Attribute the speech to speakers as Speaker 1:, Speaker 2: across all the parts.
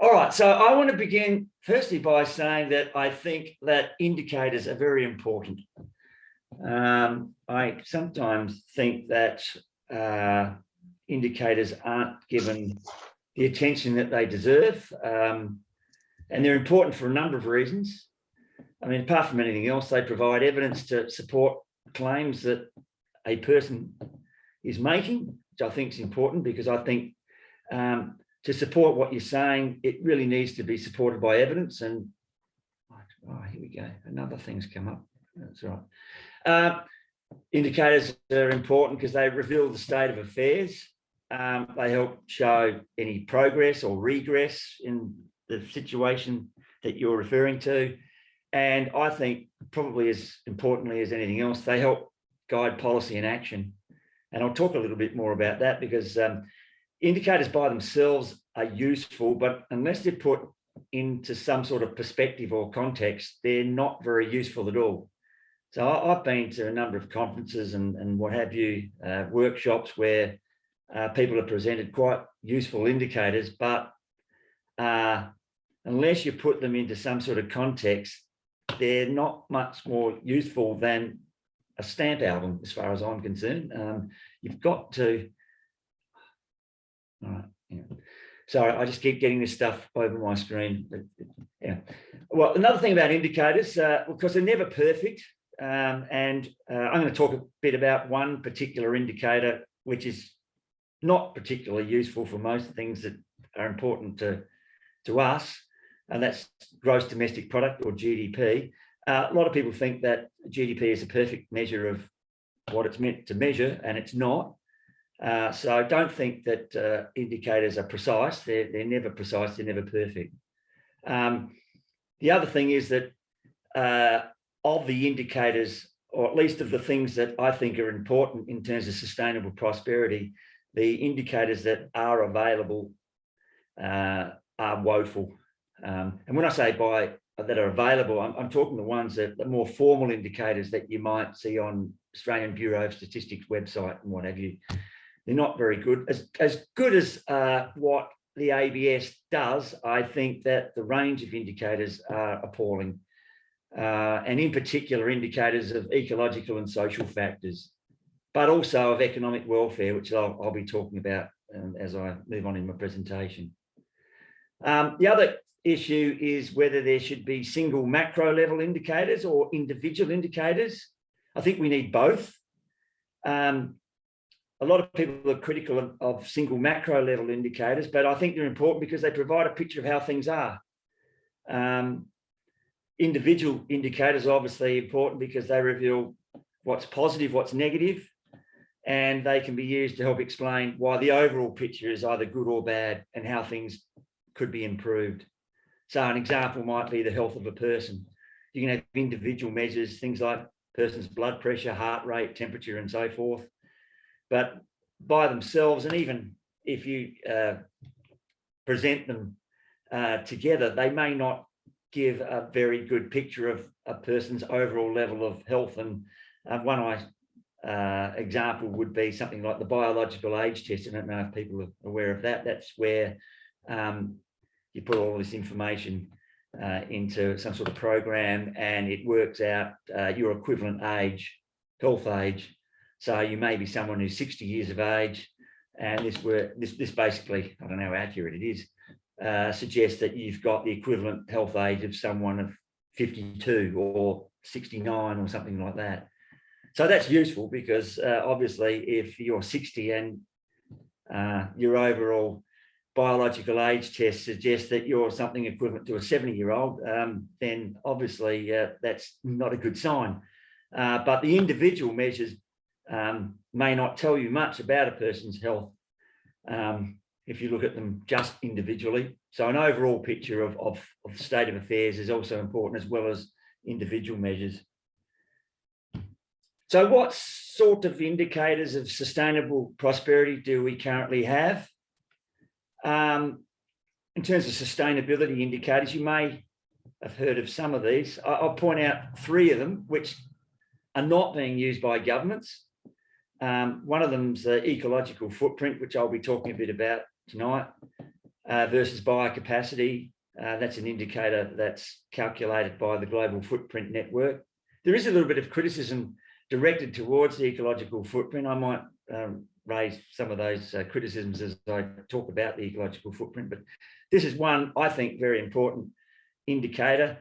Speaker 1: All right, so I want to begin firstly by saying that I think that indicators are very important. I sometimes think that indicators aren't given the attention that they deserve, and they're important for a number of reasons. I mean, apart from anything else, they provide evidence to support claims that a person is making, which I think is important, because I think to support what you're saying, it really needs to be supported by evidence. And here we go, another thing's come up. That's right. Indicators are important because they reveal the state of affairs. They help show any progress or regress in the situation that you're referring to. And I think probably as importantly as anything else, they help guide policy and action. And I'll talk a little bit more about that because indicators by themselves are useful, but unless they're put into some sort of perspective or context, they're not very useful at all. So I've been to a number of conferences and what have you, workshops where people have presented quite useful indicators, but unless you put them into some sort of context, they're not much more useful than a stamp album, as far as I'm concerned. You've got to, all right, yeah. Sorry, I just keep getting this stuff over my screen. But, yeah. Well, another thing about indicators, because they're never perfect, and I'm going to talk a bit about one particular indicator, which is not particularly useful for most things that are important to us, and that's gross domestic product, or GDP. A lot of people think that GDP is a perfect measure of what it's meant to measure, and it's not. So I don't think that indicators are precise. They're never precise. They're never perfect. The other thing is that of the indicators, or at least of the things that I think are important in terms of sustainable prosperity, the indicators that are available are woeful. And when I say that are available, I'm talking the ones that the more formal indicators that you might see on Australian Bureau of Statistics website and what have you. They're not very good. As good as what the ABS does, I think that the range of indicators are appalling. And in particular, indicators of ecological and social factors, but also of economic welfare, which I'll be talking about as I move on in my presentation. The other issue is whether there should be single macro level indicators or individual indicators. I think we need both. A lot of people are critical of single macro level indicators, but I think they're important because they provide a picture of how things are. Individual indicators are obviously important because they reveal what's positive, what's negative, and they can be used to help explain why the overall picture is either good or bad and how things could be improved. So an example might be the health of a person. You can have individual measures, things like person's blood pressure, heart rate, temperature, and so forth. But by themselves, and even if you present them together, they may not give a very good picture of a person's overall level of health. And one example would be something like the biological age test. I don't know if people are aware of that. That's where you put all this information into some sort of program, and it works out your equivalent age, health age. So you may be someone who's 60 years of age, and this basically, I don't know how accurate it is, suggests that you've got the equivalent health age of someone of 52 or 69 or something like that. So that's useful because obviously if you're 60 and your overall biological age test suggests that you're something equivalent to a 70-year-old, then obviously that's not a good sign. But the individual measures may not tell you much about a person's health if you look at them just individually. So an overall picture of the state of affairs is also important, as well as individual measures. So what sort of indicators of sustainable prosperity do we currently have? In terms of sustainability indicators, you may have heard of some of these. I'll point out three of them, which are not being used by governments. One of them's the Ecological Footprint, which I'll be talking a bit about tonight. versus biocapacity. That's an indicator that's calculated by the Global Footprint Network. There is a little bit of criticism directed towards the ecological footprint. I might raise some of those criticisms as I talk about the ecological footprint, but this is one, I think, very important indicator.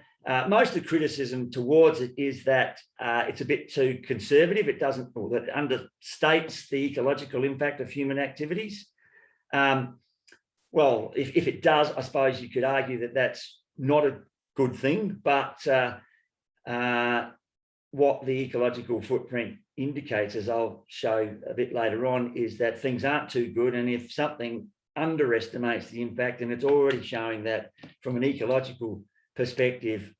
Speaker 1: Most of the criticism towards it is that it's a bit too conservative. It doesn't, or that understates the ecological impact of human activities. Well, if it does, I suppose you could argue that that's not a good thing, but what the ecological footprint indicates, as I'll show a bit later on, is that things aren't too good. And if something underestimates the impact, and it's already showing that from an ecological perspective,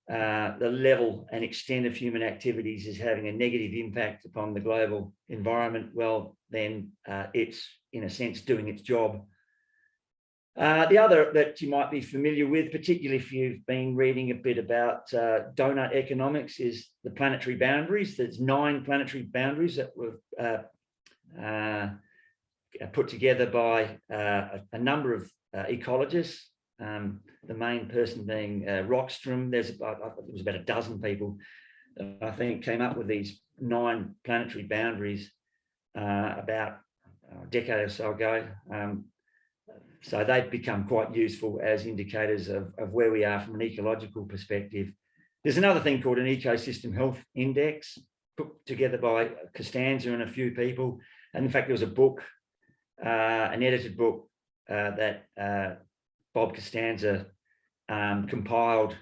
Speaker 1: the level and extent of human activities is having a negative impact upon the global environment, well, then it's, in a sense, doing its job. The other that you might be familiar with, particularly if you've been reading a bit about donut economics, is the planetary boundaries. There's 9 planetary boundaries that were put together by a number of ecologists. The main person being Rockstrom. It was about a dozen people, I think, came up with these 9 planetary boundaries about a decade or so ago. So they've become quite useful as indicators of where we are from an ecological perspective. There's another thing called an ecosystem health index put together by Costanza and a few people. And in fact, there was a book, an edited book that Bob Costanza compiled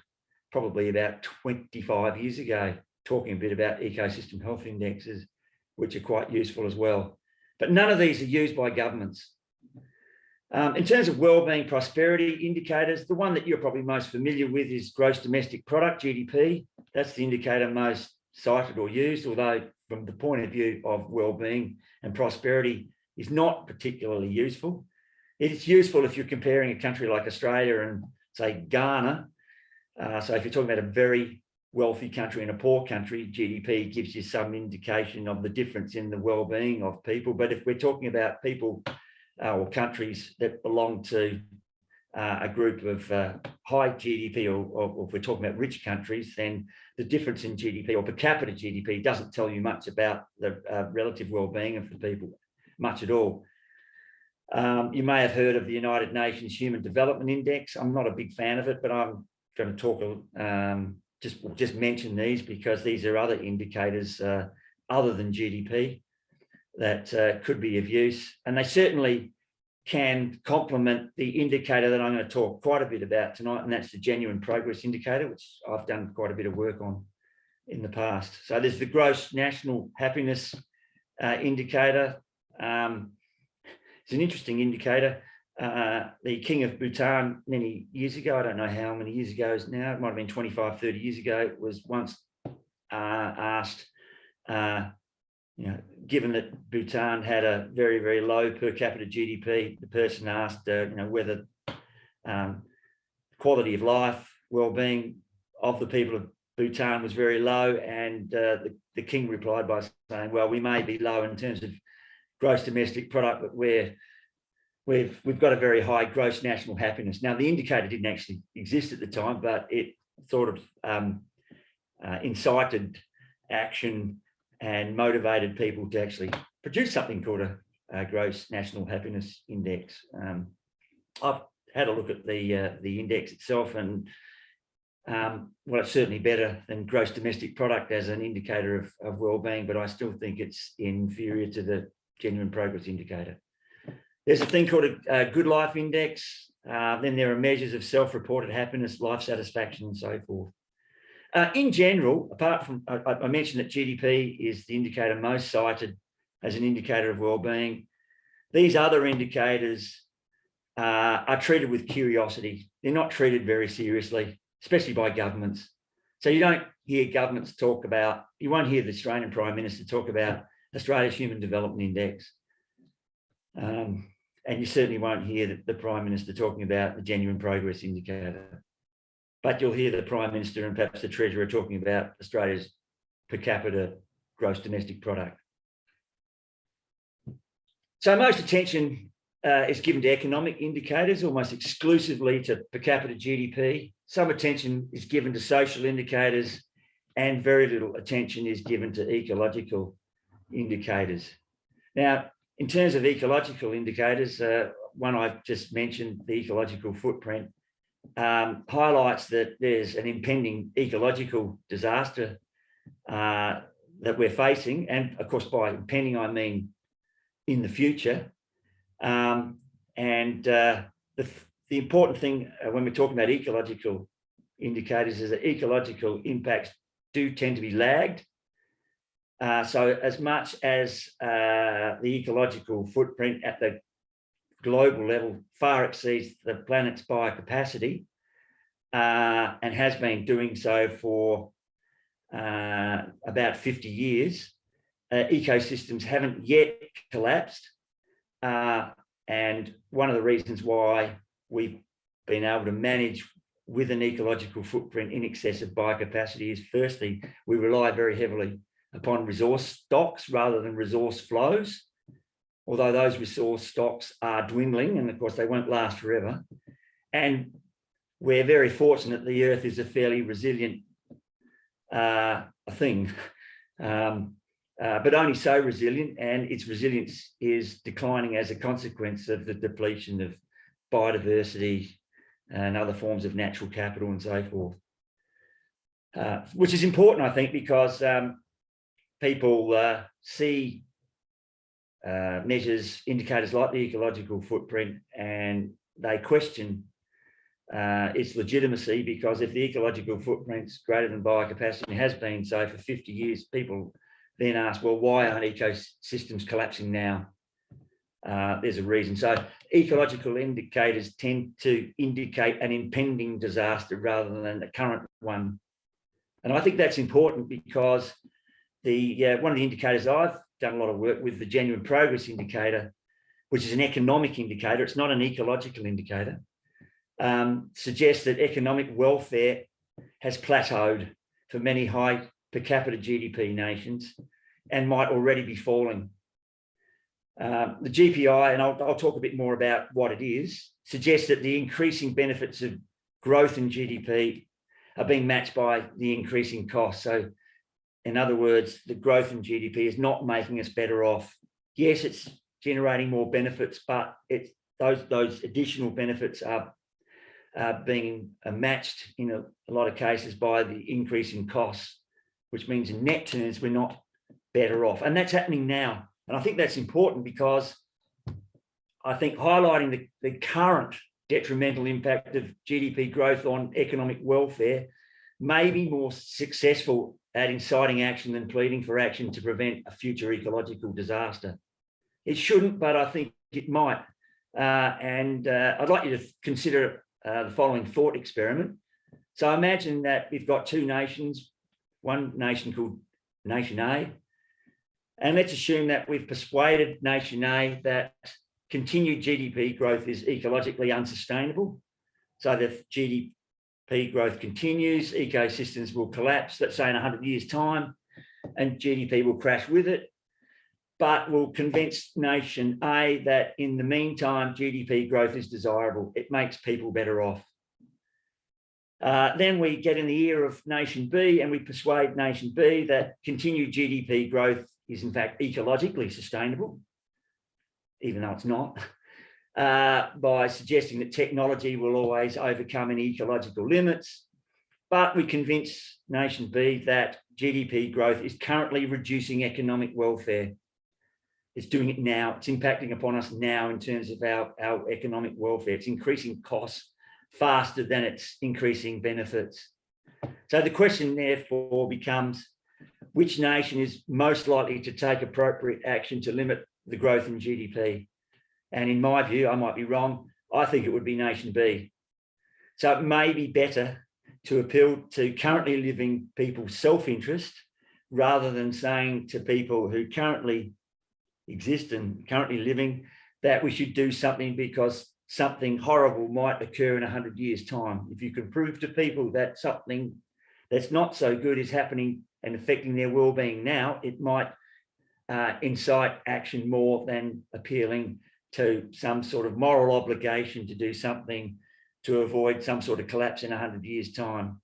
Speaker 1: probably about 25 years ago, talking a bit about ecosystem health indexes, which are quite useful as well. But none of these are used by governments. In terms of wellbeing prosperity indicators, the one that you're probably most familiar with is gross domestic product, GDP. That's the indicator most cited or used, although from the point of view of wellbeing and prosperity is not particularly useful. It's useful if you're comparing a country like Australia and, say, Ghana. So if you're talking about a very wealthy country and a poor country, GDP gives you some indication of the difference in the well-being of people. But if we're talking about people or countries that belong to a group of high GDP, or if we're talking about rich countries, then the difference in GDP or per capita GDP doesn't tell you much about the relative well-being of the people, much at all. You may have heard of the United Nations Human Development Index. I'm not a big fan of it, but I'm going to talk, just mention these because these are other indicators other than GDP that could be of use. And they certainly can complement the indicator that I'm going to talk quite a bit about tonight, and that's the genuine progress indicator, which I've done quite a bit of work on in the past. So there's the gross national happiness indicator. It's an interesting indicator. The King of Bhutan many years ago, I don't know how many years ago it is now, it might have been 25, 30 years ago, was once asked, given that Bhutan had a very, very low per capita GDP, the person asked, whether quality of life, well-being of the people of Bhutan was very low, and the king replied by saying, well, we may be low in terms of gross domestic product, but we've got a very high gross national happiness. Now, the indicator didn't actually exist at the time, but it sort of incited action and motivated people to actually produce something called a gross national happiness index. I've had a look at the index itself, and well, it's certainly better than gross domestic product as an indicator of well-being, but I still think it's inferior to the genuine progress indicator. There's a thing called a good life index. Then there are measures of self-reported happiness, life satisfaction, and so forth. In general, apart from, I mentioned that GDP is the indicator most cited as an indicator of well-being. These other indicators are treated with curiosity. They're not treated very seriously, especially by governments. So you don't hear governments talk about, you won't hear the Australian Prime Minister talk about Australia's Human Development Index. And you certainly won't hear the Prime Minister talking about the genuine progress indicator. But you'll hear the Prime Minister and perhaps the Treasurer talking about Australia's per capita gross domestic product. So most attention is given to economic indicators, almost exclusively to per capita GDP. Some attention is given to social indicators, and very little attention is given to ecological indicators. Now, in terms of ecological indicators, one I've just mentioned, the ecological footprint, highlights that there's an impending ecological disaster that we're facing. And of course, by impending, I mean in the future. The important thing when we're talking about ecological indicators is that ecological impacts do tend to be lagged. So as much as the ecological footprint at the global level far exceeds the planet's biocapacity, and has been doing so for about 50 years, ecosystems haven't yet collapsed. And one of the reasons why we've been able to manage with an ecological footprint in excess of biocapacity is, firstly, we rely very heavily upon resource stocks rather than resource flows, although those resource stocks are dwindling, and of course they won't last forever. And we're very fortunate the Earth is a fairly resilient thing, but only so resilient, and its resilience is declining as a consequence of the depletion of biodiversity and other forms of natural capital and so forth, which is important, I think, because people see measures, indicators like the ecological footprint, and they question its legitimacy, because if the ecological footprint's greater than biocapacity, has been so for 50 years, people then ask, well, why aren't ecosystems collapsing now? There's a reason. So ecological indicators tend to indicate an impending disaster rather than the current one. And I think that's important because one of the indicators I've done a lot of work with, the genuine progress indicator, which is an economic indicator, it's not an ecological indicator, suggests that economic welfare has plateaued for many high per capita GDP nations and might already be falling. The GPI, and I'll talk a bit more about what it is, suggests that the increasing benefits of growth in GDP are being matched by the increasing costs. So in other words, the growth in GDP is not making us better off. Yes, it's generating more benefits, but those additional benefits are being matched in a lot of cases by the increase in costs, which means in net terms, we're not better off. And that's happening now. And I think that's important because I think highlighting the current detrimental impact of GDP growth on economic welfare may be more successful at inciting action than pleading for action to prevent a future ecological disaster. It shouldn't, but I think it might. I'd like you to consider the following thought experiment. So imagine that we've got two nations, one nation called Nation A, and let's assume that we've persuaded Nation A that continued GDP growth is ecologically unsustainable. So that if GDP growth continues, ecosystems will collapse, let's say in 100 years' time, and GDP will crash with it. But we'll convince Nation A that in the meantime, GDP growth is desirable. It makes people better off. Then we get in the ear of Nation B and we persuade Nation B that continued GDP growth is in fact ecologically sustainable, even though it's not, by suggesting that technology will always overcome any ecological limits. But we convince Nation B that GDP growth is currently reducing economic welfare. It's doing it now. It's impacting upon us now in terms of our economic welfare. It's increasing costs faster than it's increasing benefits. So the question therefore becomes, which nation is most likely to take appropriate action to limit the growth in GDP? And in my view, I might be wrong, I think it would be Nation B. So it may be better to appeal to currently living people's self-interest rather than saying to people who currently exist and currently living that we should do something because something horrible might occur in 100 years' time. If you can prove to people that something that's not so good is happening and affecting their well-being now, it might incite action more than appealing to some sort of moral obligation to do something to avoid some sort of collapse in 100 years' time,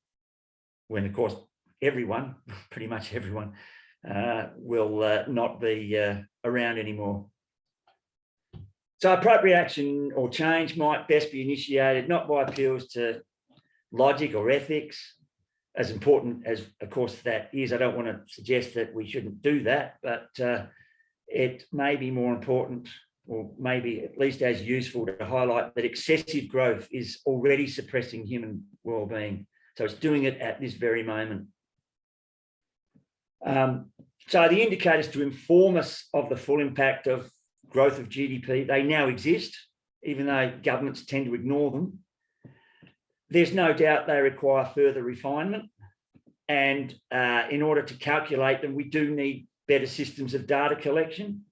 Speaker 1: when, of course, everyone, pretty much everyone, will not be around anymore. So appropriate action or change might best be initiated not by appeals to logic or ethics, as important as, of course, that is. I don't want to suggest that we shouldn't do that, but it may be more important, or maybe at least as useful, to highlight that excessive growth is already suppressing human well-being. So it's doing it at this very moment. So the indicators to inform us of the full impact of growth of GDP, they now exist, even though governments tend to ignore them. There's no doubt they require further refinement. And in order to calculate them, we do need better systems of data collection.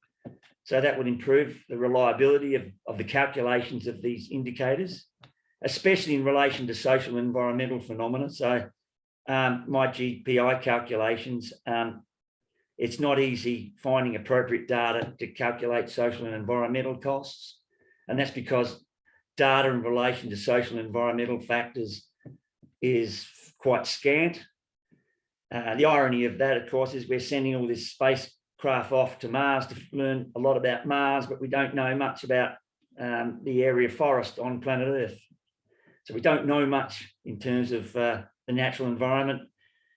Speaker 1: So that would improve the reliability of the calculations of these indicators, especially in relation to social and environmental phenomena. So my GPI calculations, it's not easy finding appropriate data to calculate social and environmental costs. And that's because data in relation to social and environmental factors is quite scant. The irony of that, of course, is we're sending all this spacecraft off to Mars to learn a lot about Mars, but we don't know much about the area of forest on planet Earth. So we don't know much in terms of the natural environment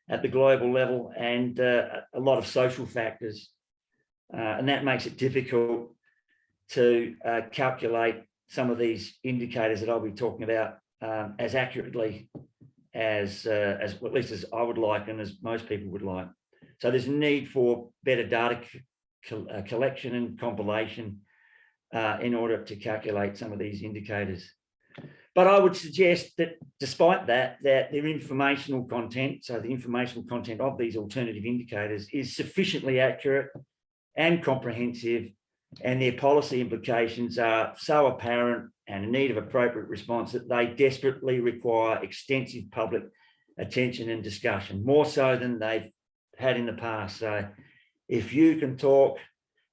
Speaker 1: at the global level, and a lot of social factors. And that makes it difficult to calculate some of these indicators that I'll be talking about as accurately as at least as I would like, and as most people would like. So there's a need for better data collection and compilation in order to calculate some of these indicators. But I would suggest that despite that, their informational content, so the informational content of these alternative indicators, is sufficiently accurate and comprehensive, and their policy implications are so apparent and in need of appropriate response that they desperately require extensive public attention and discussion, more so than they've had in the past. So if you can talk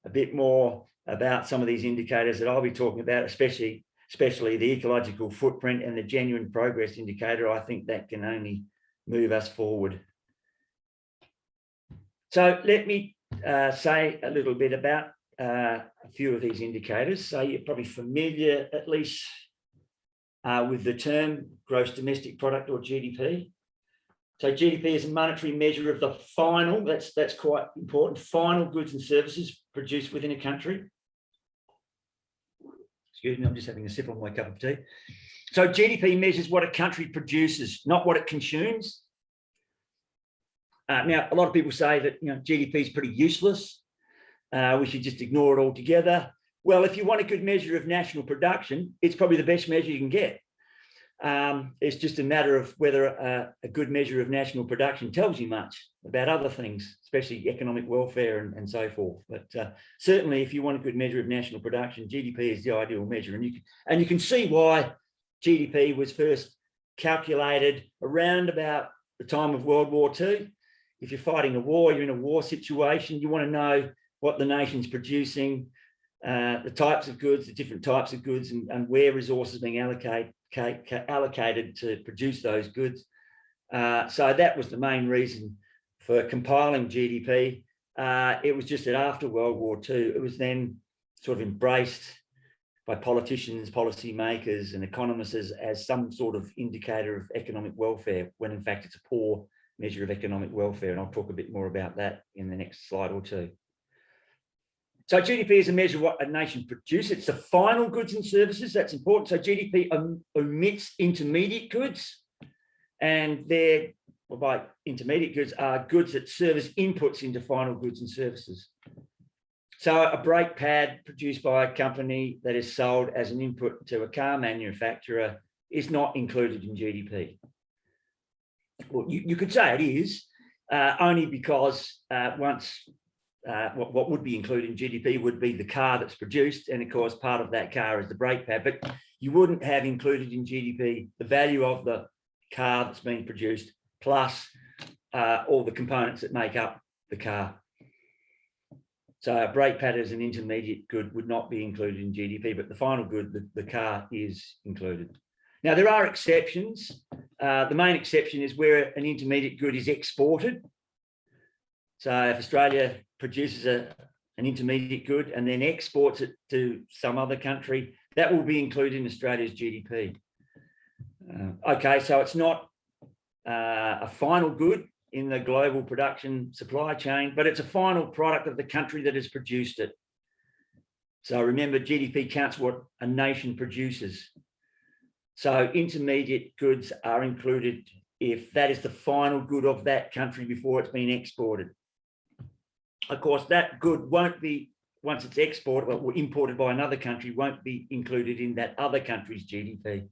Speaker 1: a bit more about some of these indicators that I'll be talking about, especially the ecological footprint and the genuine progress indicator, I think that can only move us forward. So let me say a little bit about a few of these indicators. So you're probably familiar, at least, with the term gross domestic product, or GDP. So GDP is a monetary measure of the final, that's quite important, final goods and services produced within a country. Excuse me, I'm just having a sip on my cup of tea. So GDP measures what a country produces, not what it consumes. Now, a lot of people say that GDP is pretty useless. We should just ignore it altogether. Well, if you want a good measure of national production, it's probably the best measure you can get. It's just a matter of whether a good measure of national production tells you much about other things, especially economic welfare and so forth. But certainly, if you want a good measure of national production, GDP is the ideal measure. And you can see why GDP was first calculated around about the time of World War II. If you're fighting a war, you're in a war situation, you want to know what the nation's producing, the types of goods, the different types of goods, and where resources are being allocated to produce those goods. So that was the main reason for compiling GDP. It was just that after World War II, it was then sort of embraced by politicians, policymakers, and economists as some sort of indicator of economic welfare, when in fact it's a poor measure of economic welfare. And I'll talk a bit more about that in the next slide or two. So GDP is a measure of what a nation produces. It's the final goods and services. That's important. So GDP omits intermediate goods, and by intermediate goods are goods that serve as inputs into final goods and services. So a brake pad produced by a company that is sold as an input to a car manufacturer is not included in GDP. Well, you could say it is, only because what would be included in GDP would be the car that's produced, and of course part of that car is the brake pad, but you wouldn't have included in GDP the value of the car that's being produced, plus all the components that make up the car. So a brake pad as an intermediate good would not be included in GDP, but the final good, the car, is included. Now, there are exceptions. The main exception is where an intermediate good is exported. So if Australia produces an intermediate good and then exports it to some other country, that will be included in Australia's GDP. Okay, so it's not a final good in the global production supply chain, but it's a final product of the country that has produced it. So remember, GDP counts what a nation produces. So intermediate goods are included if that is the final good of that country before it's been exported. Of course, that good won't be, once it's exported or imported by another country, won't be included in that other country's GDP.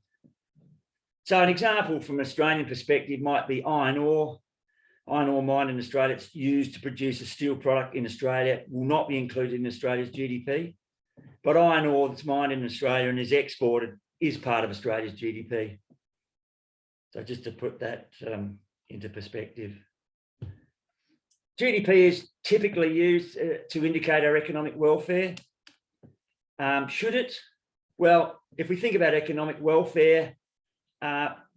Speaker 1: So an example from an Australian perspective might be iron ore. Iron ore mined in Australia, it's used to produce a steel product in Australia, will not be included in Australia's GDP. But iron ore that's mined in Australia and is exported is part of Australia's GDP. So just to put that into perspective. GDP is typically used to indicate our economic welfare. Should it? Well, if we think about economic welfare,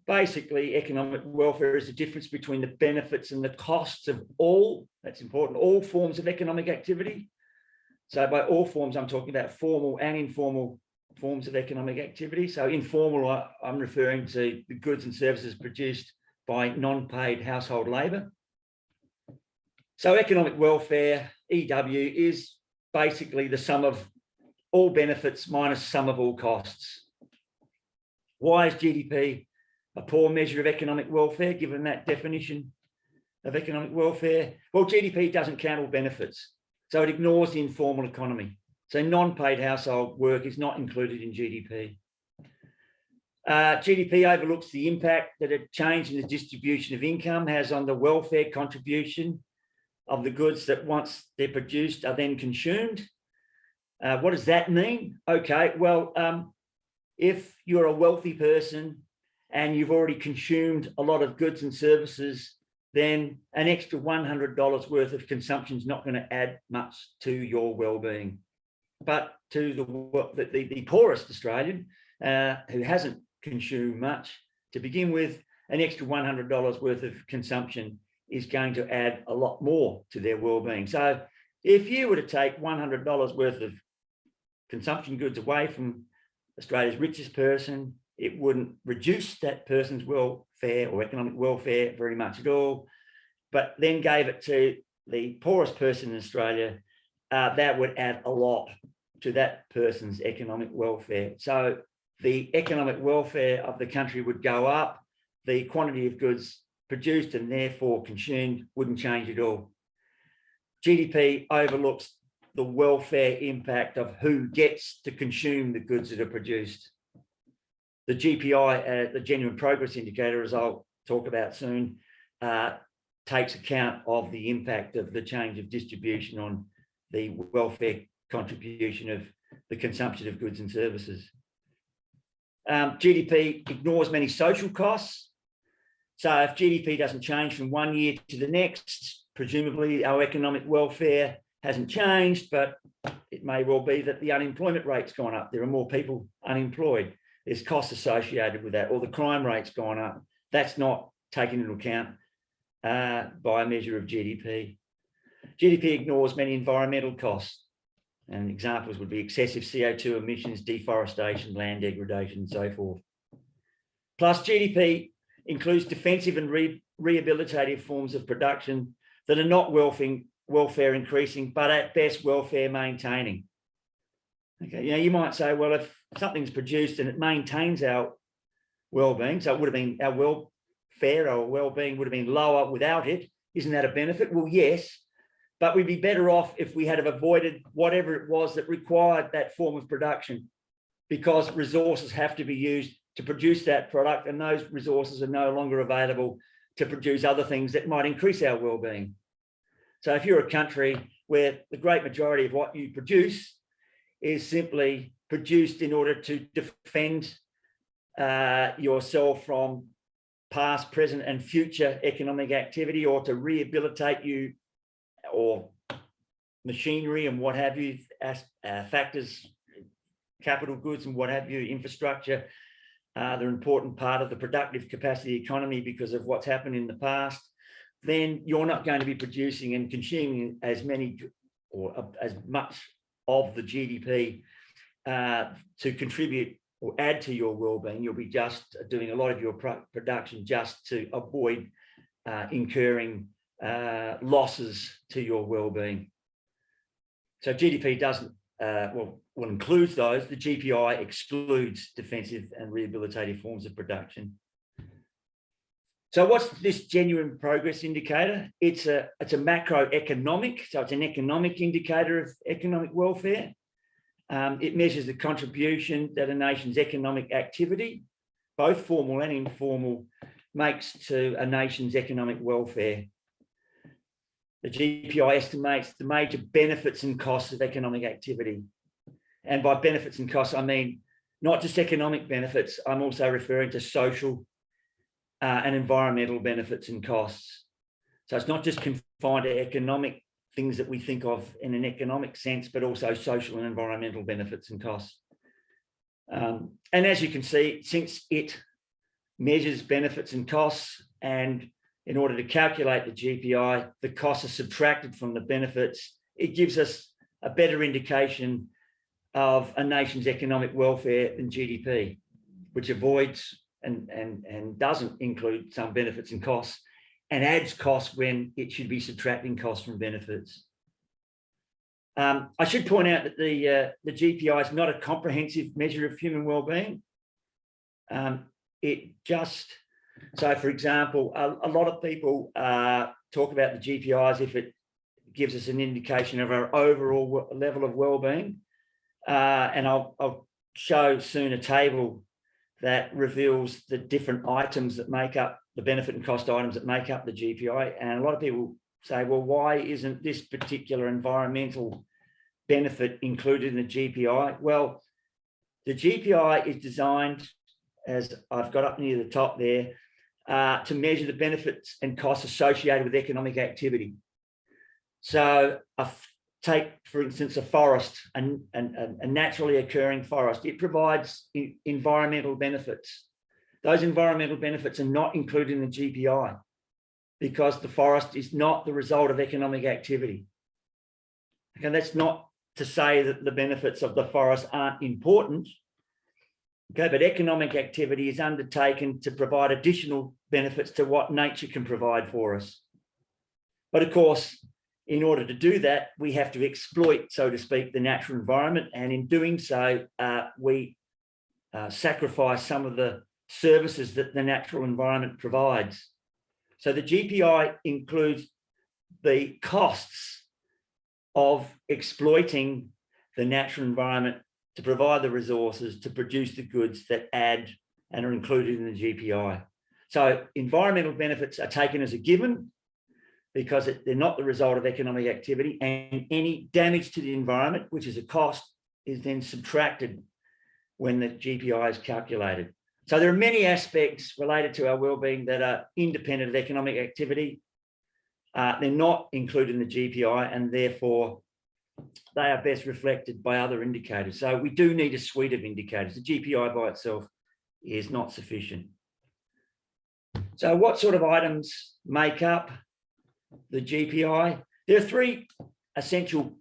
Speaker 1: basically economic welfare is the difference between the benefits and the costs of all, that's important, all forms of economic activity. So by all forms, I'm talking about formal and informal forms of economic activity. So informal, I'm referring to the goods and services produced by non-paid household labour. So economic welfare, EW, is basically the sum of all benefits minus sum of all costs. Why is GDP a poor measure of economic welfare, given that definition of economic welfare? Well, GDP doesn't count all benefits, so it ignores the informal economy. So non-paid household work is not included in GDP. GDP overlooks the impact that a change in the distribution of income has on the welfare contribution of the goods that once they're produced are then consumed. What does that mean? Okay, well, if you're a wealthy person and you've already consumed a lot of goods and services, then an extra $100 worth of consumption is not going to add much to your well-being. But to the poorest Australian who hasn't consumed much to begin with, an extra $100 worth of consumption is going to add a lot more to their well-being. So if you were to take $100 worth of consumption goods away from Australia's richest person, it wouldn't reduce that person's welfare or economic welfare very much at all, but then gave it to the poorest person in Australia, that would add a lot to that person's economic welfare. So the economic welfare of the country would go up, the quantity of goods produced and therefore consumed wouldn't change at all. GDP overlooks the welfare impact of who gets to consume the goods that are produced. The GPI, the Genuine Progress Indicator, as I'll talk about soon, takes account of the impact of the change of distribution on the welfare contribution of the consumption of goods and services. GDP ignores many social costs. So if GDP doesn't change from one year to the next, presumably our economic welfare hasn't changed, but it may well be that the unemployment rate's gone up. There are more people unemployed. There's costs associated with that, or the crime rate's gone up. That's not taken into account by a measure of GDP. GDP ignores many environmental costs, and examples would be excessive CO2 emissions, deforestation, land degradation, and so forth. Plus, GDP includes defensive and rehabilitative forms of production that are not welfare increasing, but at best welfare maintaining. Okay, you might say, well, if something's produced and it maintains our well-being, so it would have been our welfare, our well-being would have been lower without it. Isn't that a benefit? Well, yes, but we'd be better off if we had have avoided whatever it was that required that form of production, because resources have to be used to produce that product, and those resources are no longer available to produce other things that might increase our well-being. So if you're a country where the great majority of what you produce is simply produced in order to defend yourself from past, present, and future economic activity, or to rehabilitate you or machinery and what have you, factors, capital goods and what have you, infrastructure, they're an important part of the productive capacity economy because of what's happened in the past, then you're not going to be producing and consuming as many or as much of the GDP to contribute or add to your well-being. You'll be just doing a lot of your production just to avoid incurring losses to your well-being. So GDP doesn't, well, includes those. The GPI excludes defensive and rehabilitative forms of production. So what's this genuine progress indicator? It's a macroeconomic, so it's an economic indicator of economic welfare. It measures the contribution that a nation's economic activity, both formal and informal, makes to a nation's economic welfare. The GPI estimates the major benefits and costs of economic activity. And by benefits and costs, I mean not just economic benefits, I'm also referring to social and environmental benefits and costs. So it's not just confined to economic things that we think of in an economic sense, but also social and environmental benefits and costs. And as you can see, since it measures benefits and costs, and in order to calculate the GPI, the costs are subtracted from the benefits, it gives us a better indication of a nation's economic welfare than GDP, which avoids and doesn't include some benefits and costs, and adds costs when it should be subtracting costs from benefits. I should point out that the GPI is not a comprehensive measure of human well-being. It just, so for example, a lot of people talk about the GPI as if it gives us an indication of our overall level of well-being. And I'll show soon a table that reveals the different items that make up the benefit and cost items that make up the GPI. And a lot of people say, well, why isn't this particular environmental benefit included in the GPI? Well, the GPI is designed, as I've got up near the top there, to measure the benefits and costs associated with economic activity. So take, for instance, a forest, a naturally occurring forest. It provides environmental benefits. Those environmental benefits are not included in the GPI because the forest is not the result of economic activity. Okay, that's not to say that the benefits of the forest aren't important. Okay, but economic activity is undertaken to provide additional benefits to what nature can provide for us. But of course, in order to do that, we have to exploit, so to speak, the natural environment. And in doing so, we sacrifice some of the services that the natural environment provides. So the GPI includes the costs of exploiting the natural environment to provide the resources to produce the goods that add and are included in the GPI. So environmental benefits are taken as a given because they're not the result of economic activity, and any damage to the environment, which is a cost, is then subtracted when the GPI is calculated. So there are many aspects related to our well-being that are independent of economic activity. They're not included in the GPI, and therefore they are best reflected by other indicators. So we do need a suite of indicators. The GPI by itself is not sufficient. So what sort of items make up the GPI? There are three essential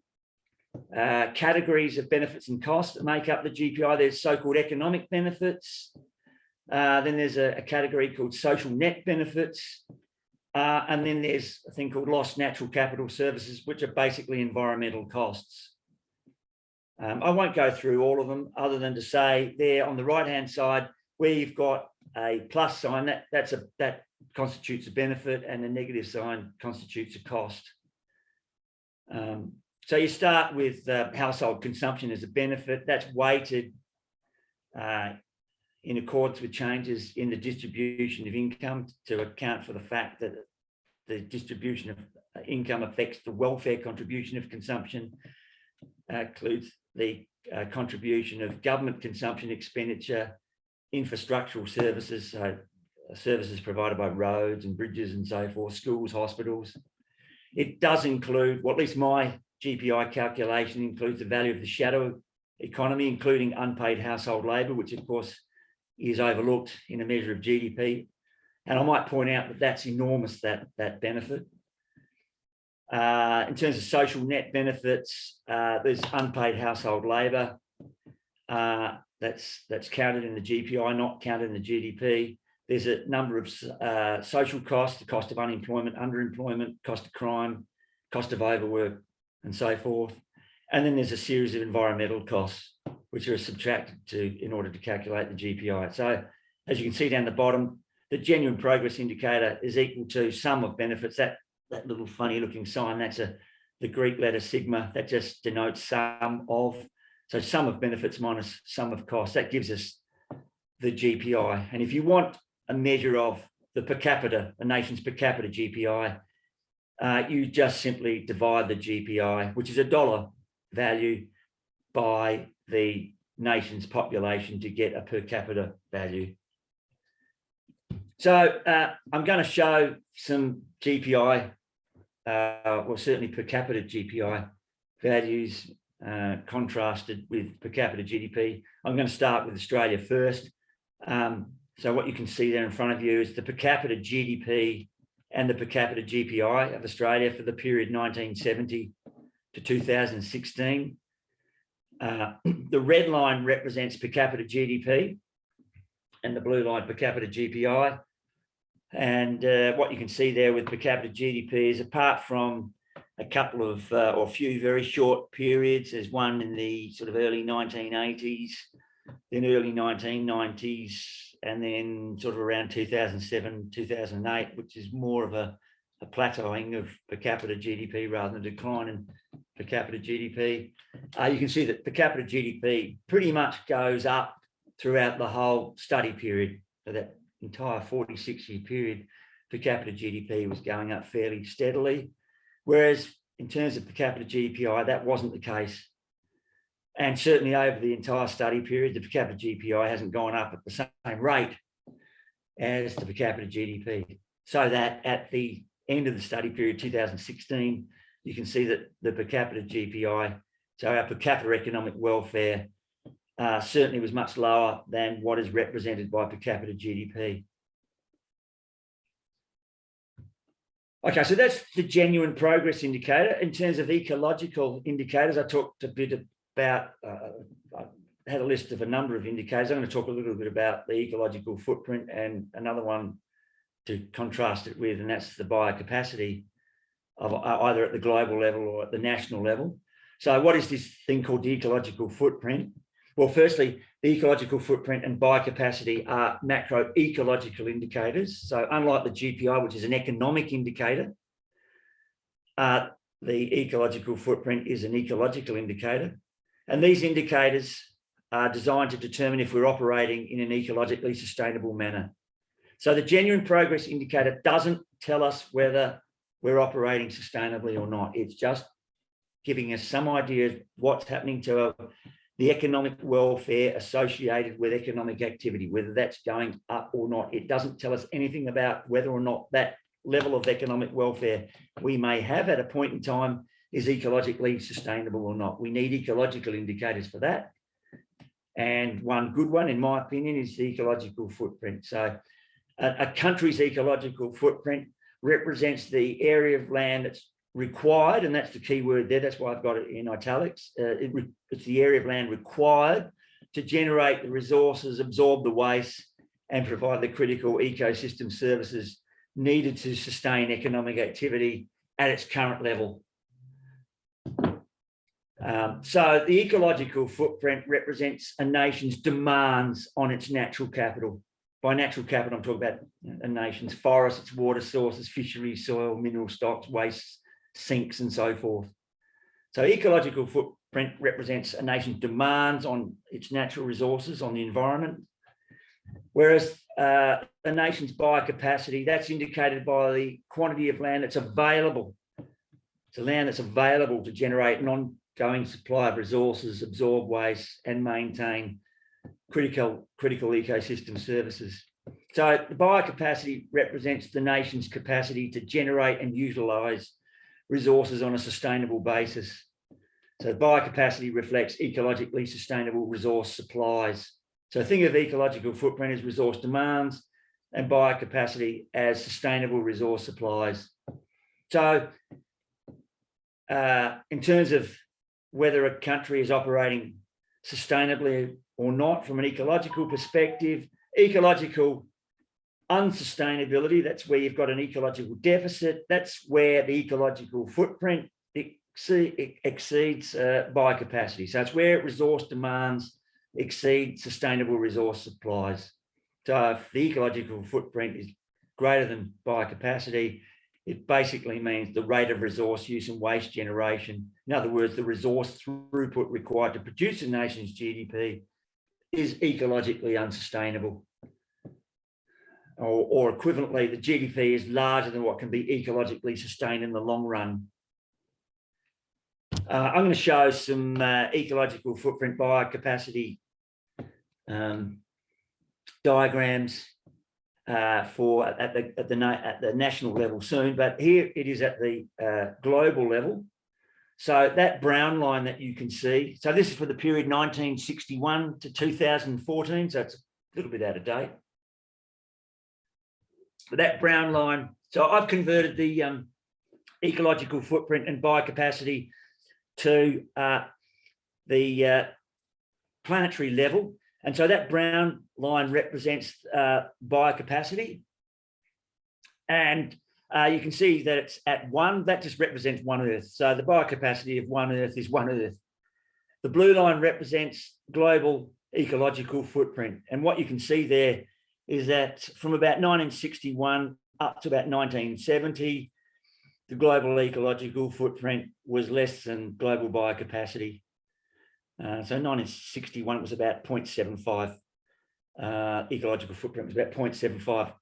Speaker 1: categories of benefits and costs that make up the GPI. There's so-called economic benefits. Then there's a category called social net benefits. And then there's a thing called lost natural capital services, which are basically environmental costs. I won't go through all of them other than to say there on the right-hand side, where you've got a plus sign, that constitutes a benefit, and a negative sign constitutes a cost. So you start with household consumption as a benefit. That's weighted in accordance with changes in the distribution of income to account for the fact that the distribution of income affects the welfare contribution of consumption, includes the contribution of government consumption expenditure, infrastructural services, so services provided by roads and bridges and so forth, schools, hospitals. It does include, well, at least my GPI calculation includes the value of the shadow economy, including unpaid household labour, which of course is overlooked in a measure of GDP. And I might point out that that's enormous, that benefit. In terms of social net benefits, there's unpaid household labour. That's counted in the GPI, not counted in the GDP. There's a number of social costs, the cost of unemployment, underemployment, cost of crime, cost of overwork, and so forth. And then there's a series of environmental costs, which are subtracted in order to calculate the GPI. So as you can see down the bottom, the genuine progress indicator is equal to sum of benefits. That little funny looking sign, that's the Greek letter sigma, that just denotes sum of. So sum of benefits minus sum of costs, that gives us the GPI. And if you want a measure of the per capita, a nation's per capita GPI, you just simply divide the GPI, which is a dollar value, by the nation's population to get a per capita value. So I'm going to show some GPI, well, certainly per capita GPI values contrasted with per capita GDP. I'm going to start with Australia first. So what you can see there in front of you is the per capita GDP and the per capita GPI of Australia for the period 1970 to 2016. The red line represents per capita GDP and the blue line per capita GPI. And what you can see there with per capita GDP is, apart from a couple of or a few very short periods, there's one in the sort of early 1980s, then early 1990s, and then sort of around 2007, 2008, which is more of a plateauing of per capita GDP rather than a decline in per capita GDP. You can see that per capita GDP pretty much goes up throughout the whole study period. So that entire 46-year period, per capita GDP was going up fairly steadily. Whereas in terms of per capita GPI, that wasn't the case. And certainly over the entire study period, the per capita GPI hasn't gone up at the same rate as the per capita GDP. So that at the end of the study period, 2016, you can see that the per capita GPI, so our per capita economic welfare, certainly was much lower than what is represented by per capita GDP. Okay, so that's the genuine progress indicator. In terms of ecological indicators, I talked a bit about, I had a list of a number of indicators. I'm going to talk a little bit about the ecological footprint and another one to contrast it with, and that's the biocapacity of either at the global level or at the national level. So what is this thing called the ecological footprint? Well, firstly, the ecological footprint and biocapacity are macroecological indicators. So unlike the GPI, which is an economic indicator, the ecological footprint is an ecological indicator. And these indicators are designed to determine if we're operating in an ecologically sustainable manner. So the genuine progress indicator doesn't tell us whether we're operating sustainably or not. It's just giving us some idea of what's happening to the economic welfare associated with economic activity, whether that's going up or not. It doesn't tell us anything about whether or not that level of economic welfare we may have at a point in time is ecologically sustainable or not. We need ecological indicators for that. And one good one, in my opinion, is the ecological footprint. So a country's ecological footprint represents the area of land that's required, and that's the key word there. That's why I've got it in italics. It's the area of land required to generate the resources, absorb the waste, and provide the critical ecosystem services needed to sustain economic activity at its current level. So the ecological footprint represents a nation's demands on its natural capital. By natural capital, I'm talking about a nation's forests, its water sources, fisheries, soil, mineral stocks, waste, sinks, and so forth. So ecological footprint represents a nation's demands on its natural resources, on the environment, whereas a nation's biocapacity, that's indicated by the quantity of land that's available. It's a land that's available to generate an ongoing supply of resources, absorb waste, and maintain critical ecosystem services. So the biocapacity represents the nation's capacity to generate and utilise resources on a sustainable basis. So biocapacity reflects ecologically sustainable resource supplies. So think of ecological footprint as resource demands and biocapacity as sustainable resource supplies. So in terms of whether a country is operating sustainably or not from an ecological perspective, ecological unsustainability, that's where you've got an ecological deficit. That's where the ecological footprint exceeds biocapacity. So it's where resource demands exceed sustainable resource supplies. So if the ecological footprint is greater than biocapacity, it basically means the rate of resource use and waste generation, in other words, the resource throughput required to produce a nation's GDP, is ecologically unsustainable. Or equivalently, the GDP is larger than what can be ecologically sustained in the long run. I'm going to show some ecological footprint biocapacity diagrams for at the national level soon, but here it is at the global level. So that brown line that you can see, so this is for the period 1961 to 2014, so it's a little bit out of date. But that brown line, so I've converted the ecological footprint and biocapacity to the planetary level. And so that brown line represents biocapacity. And you can see that it's at 1, that just represents 1 Earth. So the biocapacity of 1 Earth is 1 Earth. The blue line represents global ecological footprint. And what you can see there is that from about 1961 up to about 1970, the global ecological footprint was less than global biocapacity. So 1961 was about 0.75. Ecological footprint was about 0.75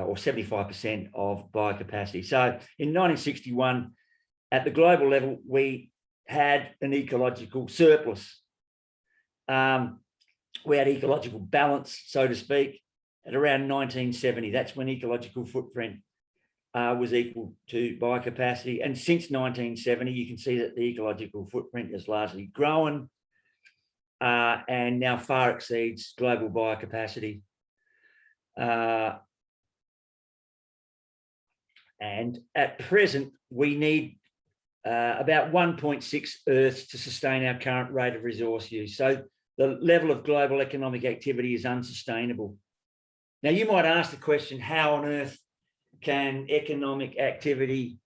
Speaker 1: or 75% of biocapacity. So in 1961, at the global level, we had an ecological surplus. We had ecological balance, so to speak, at around 1970. That's when ecological footprint was equal to biocapacity. And since 1970, you can see that the ecological footprint has largely grown and now far exceeds global biocapacity. And at present, we need about 1.6 Earths to sustain our current rate of resource use. So the level of global economic activity is unsustainable. Now, you might ask the question, how on earth can economic activity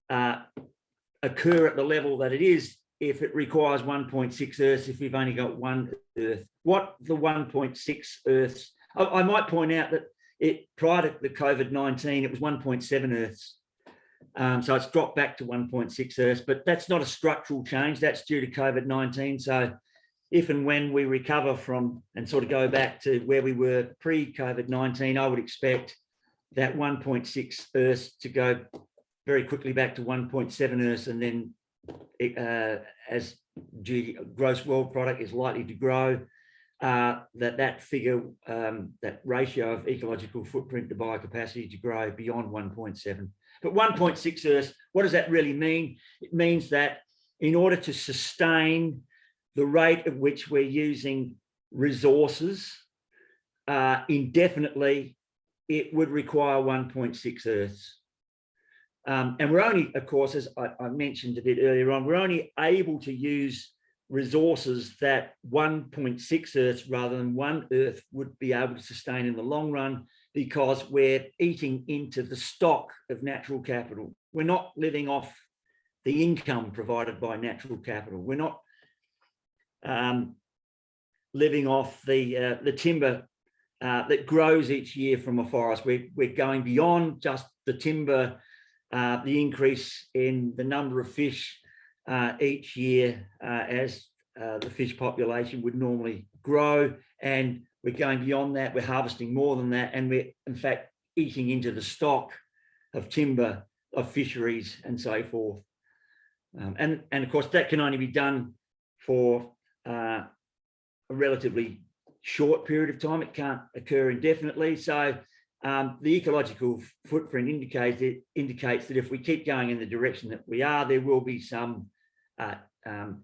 Speaker 1: occur at the level that it is if it requires 1.6 Earths, if we've only got 1 Earth? What the 1.6 Earths? I might point out that prior to the COVID-19, it was 1.7 Earths. So it's dropped back to 1.6 Earths, but that's not a structural change. That's due to COVID-19. So if and when we recover from and sort of go back to where we were pre-COVID-19, I would expect that 1.6 Earths to go very quickly back to 1.7 Earths, and then as gross world product is likely to grow, that figure, that ratio of ecological footprint to biocapacity to grow beyond 1.7. But 1.6 Earths, what does that really mean? It means that in order to sustain the rate at which we're using resources indefinitely, it would require 1.6 Earths. And we're only, of course, as I mentioned a bit earlier on, we're only able to use resources that 1.6 Earths rather than 1 Earth would be able to sustain in the long run, because we're eating into the stock of natural capital. We're not living off the income provided by natural capital. We're not living off the timber that grows each year from a forest. We're going beyond just the timber, the increase in the number of fish each year as the fish population would normally grow, and we're going beyond that. We're harvesting more than that, and we're in fact eating into the stock of timber, of fisheries, and so forth. And of course, that can only be done for a relatively short period of time. It can't occur indefinitely. So the ecological footprint indicates that if we keep going in the direction that we are, there will be some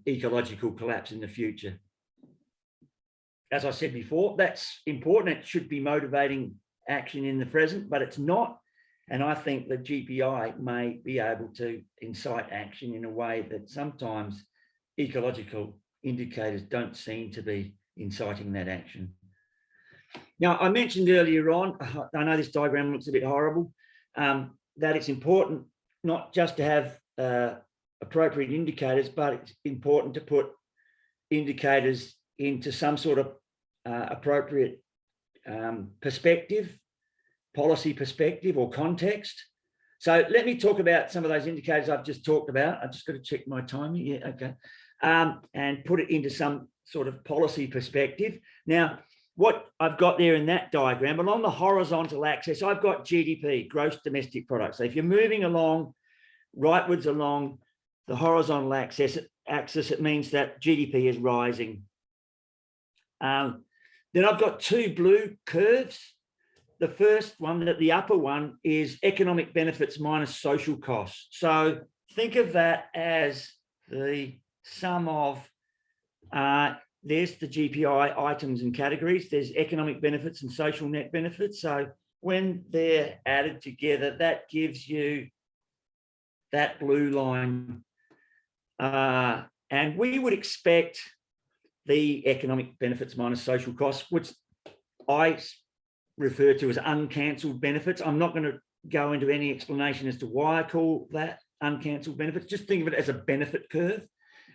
Speaker 1: ecological collapse in the future. As I said before, that's important. It should be motivating action in the present, but it's not. And I think the GPI may be able to incite action in a way that sometimes ecological indicators don't seem to be inciting that action. Now, I mentioned earlier on, I know this diagram looks a bit horrible, that it's important not just to have appropriate indicators, but it's important to put indicators into some sort of appropriate perspective, policy perspective or context. So let me talk about some of those indicators I've just talked about. I've just got to check my timing. Yeah, okay. And put it into some sort of policy perspective. Now, what I've got there in that diagram, along the horizontal axis, I've got GDP, gross domestic product. So if you're moving along, rightwards along the horizontal axis, it means that GDP is rising. Then I've got two blue curves. The first one, the upper one, is economic benefits minus social costs. So think of that as the sum of, there's the GPI items and categories. There's economic benefits and social net benefits. So when they're added together, that gives you that blue line. And we would expect the economic benefits minus social costs, which I refer to as uncancelled benefits. I'm not going to go into any explanation as to why I call that uncancelled benefits. Just think of it as a benefit curve.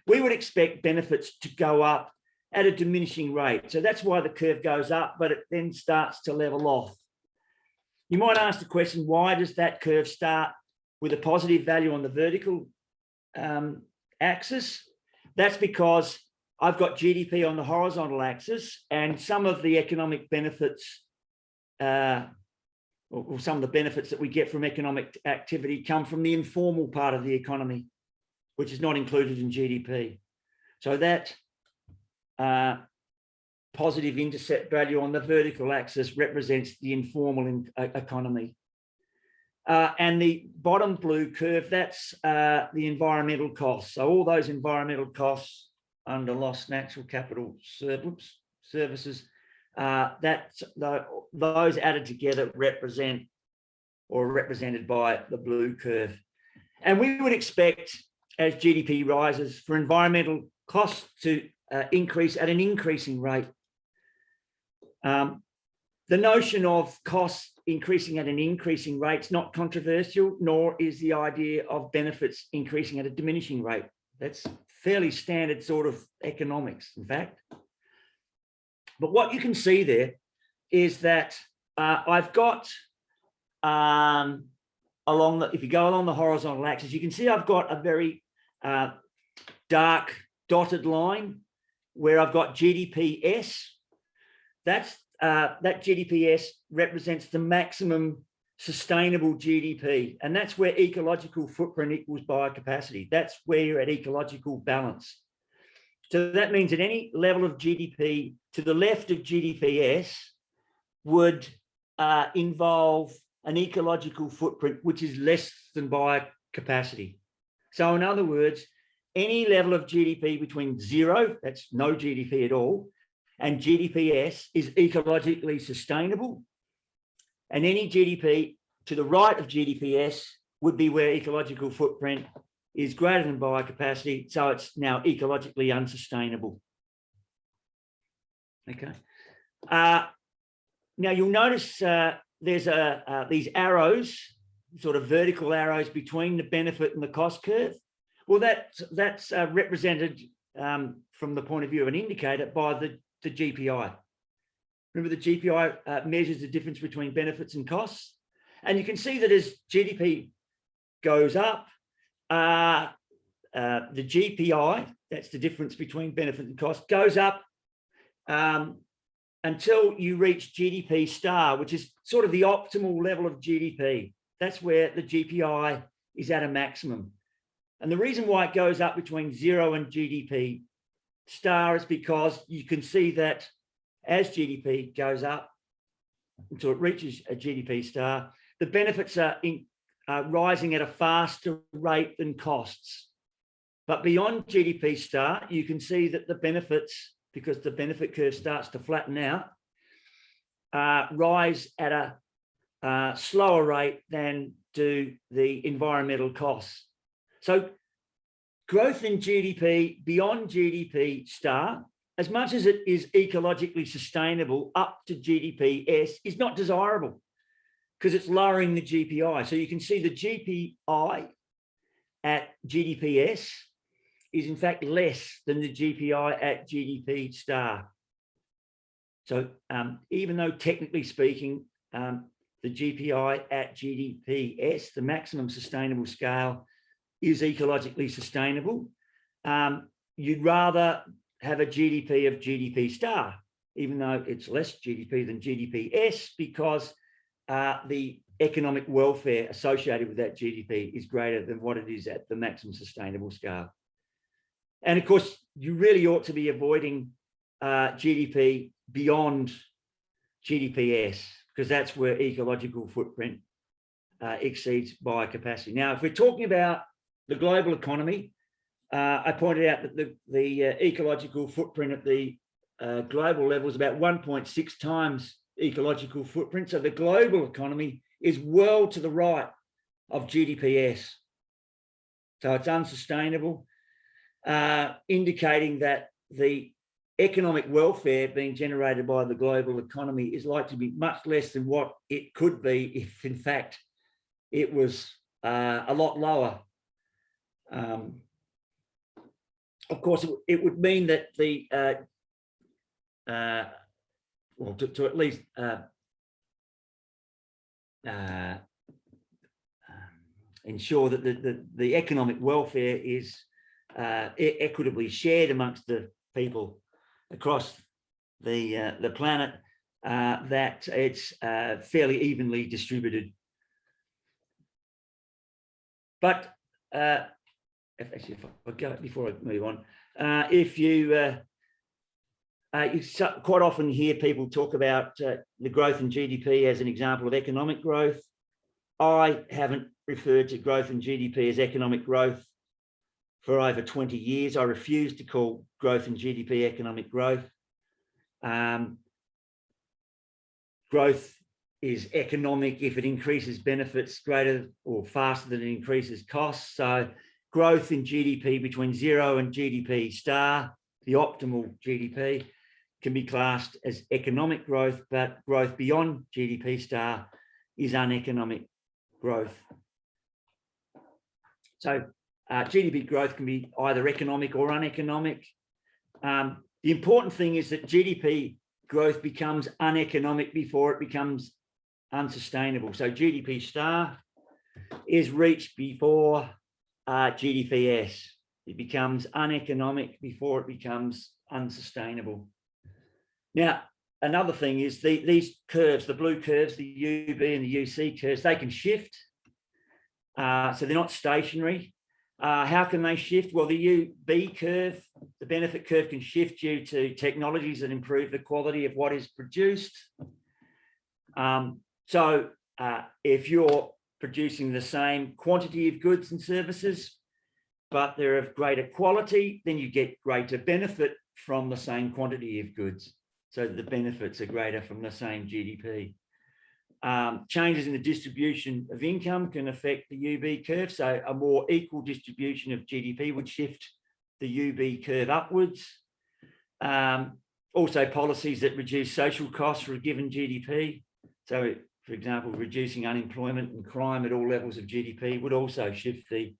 Speaker 1: We would expect benefits to go up at a diminishing rate. So that's why the curve goes up, but it then starts to level off. You might ask the question, why does that curve start with a positive value on the vertical axis? That's because I've got GDP on the horizontal axis, and some of the economic benefits, or some of the benefits that we get from economic activity come from the informal part of the economy, which is not included in GDP. So that positive intercept value on the vertical axis represents the informal economy. And the bottom blue curve, that's the environmental costs. So all those environmental costs under lost natural capital services, those added together represent or represented by the blue curve. And we would expect, as GDP rises, for environmental costs to increase at an increasing rate. The notion of costs increasing at an increasing rate is not controversial, nor is the idea of benefits increasing at a diminishing rate. That's fairly standard sort of economics, in fact. But what you can see there is that I've got if you go along the horizontal axis, you can see I've got a very dark dotted line where I've got GDPS. That GDPS represents the maximum sustainable GDP, and that's where ecological footprint equals biocapacity. That's where you're at ecological balance. So that means that any level of GDP to the left of GDPS would involve an ecological footprint which is less than biocapacity. So in other words, any level of GDP between zero, that's no GDP at all, and GDPS is ecologically sustainable. And any GDP to the right of GDPS would be where ecological footprint is greater than biocapacity, so it's now ecologically unsustainable. Okay. Now you'll notice there's these arrows, sort of vertical arrows between the benefit and the cost curve. Well, that's represented from the point of view of an indicator by the GPI. Remember, the GPI measures the difference between benefits and costs. And you can see that as GDP goes up, the GPI, that's the difference between benefit and cost, goes up until you reach GDP star, which is sort of the optimal level of GDP. That's where the GPI is at a maximum. And the reason why it goes up between 0 and GDP star is because you can see that as GDP goes up, until it reaches a GDP star, the benefits are rising at a faster rate than costs. But beyond GDP star, you can see that the benefits, because the benefit curve starts to flatten out, rise at a slower rate than do the environmental costs. So growth in GDP beyond GDP star, as much as it is ecologically sustainable up to GDP-S, is not desirable because it's lowering the GPI. So you can see the GPI at GDP-S is in fact less than the GPI at GDP star. So even though technically speaking, the GPI at GDP-S, the maximum sustainable scale, is ecologically sustainable, you'd rather have a GDP of GDP star, even though it's less GDP than GDP-S, because the economic welfare associated with that GDP is greater than what it is at the maximum sustainable scale. And of course, you really ought to be avoiding GDP beyond GDP-S, because that's where ecological footprint exceeds biocapacity. Now, if we're talking about the global economy, I pointed out that the ecological footprint at the global level is about 1.6 times ecological footprint. So the global economy is well to the right of GDP-S. So it's unsustainable, indicating that the economic welfare being generated by the global economy is likely to be much less than what it could be if, in fact, it was a lot lower. Of course, it would mean that the well, to at least ensure that the economic welfare is equitably shared amongst the people across the planet, that it's fairly evenly distributed. But actually, if I go before I move on, if you quite often hear people talk about the growth in GDP as an example of economic growth. I haven't referred to growth in GDP as economic growth for over 20 years. I refuse to call growth in GDP economic growth. Growth is economic if it increases benefits greater or faster than it increases costs. So growth in GDP between 0 and GDP star, the optimal GDP, can be classed as economic growth, but growth beyond GDP star is uneconomic growth. So GDP growth can be either economic or uneconomic. The important thing is that GDP growth becomes uneconomic before it becomes unsustainable. So GDP star is reached before GDP-S. It becomes uneconomic before it becomes unsustainable. Now, another thing is these curves, the blue curves, the UB and the UC curves, they can shift. So they're not stationary. How can they shift? Well, the UB curve, the benefit curve, can shift due to technologies that improve the quality of what is produced. So if you're producing the same quantity of goods and services, but they're of greater quality, then you get greater benefit from the same quantity of goods. So the benefits are greater from the same GDP. Changes in the distribution of income can affect the UB curve. So a more equal distribution of GDP would shift the UB curve upwards. Also, policies that reduce social costs for a given GDP. So, for example, reducing unemployment and crime at all levels of GDP would also shift the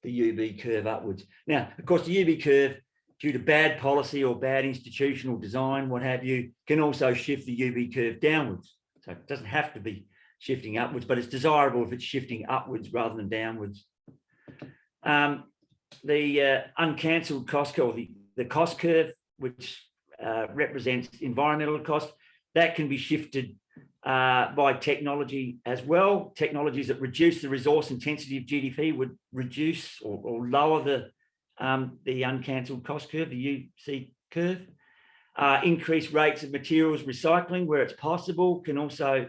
Speaker 1: UB curve upwards. Now, of course, the UB curve, due to bad policy or bad institutional design, what have you, can also shift the UB curve downwards. So it doesn't have to be shifting upwards, but it's desirable if it's shifting upwards rather than downwards. The uncancelled cost curve, the cost curve, which represents environmental cost, that can be shifted by technology as well. Technologies that reduce the resource intensity of GDP would reduce or lower the uncancelled cost curve, the UC curve. Increased rates of materials recycling where it's possible can also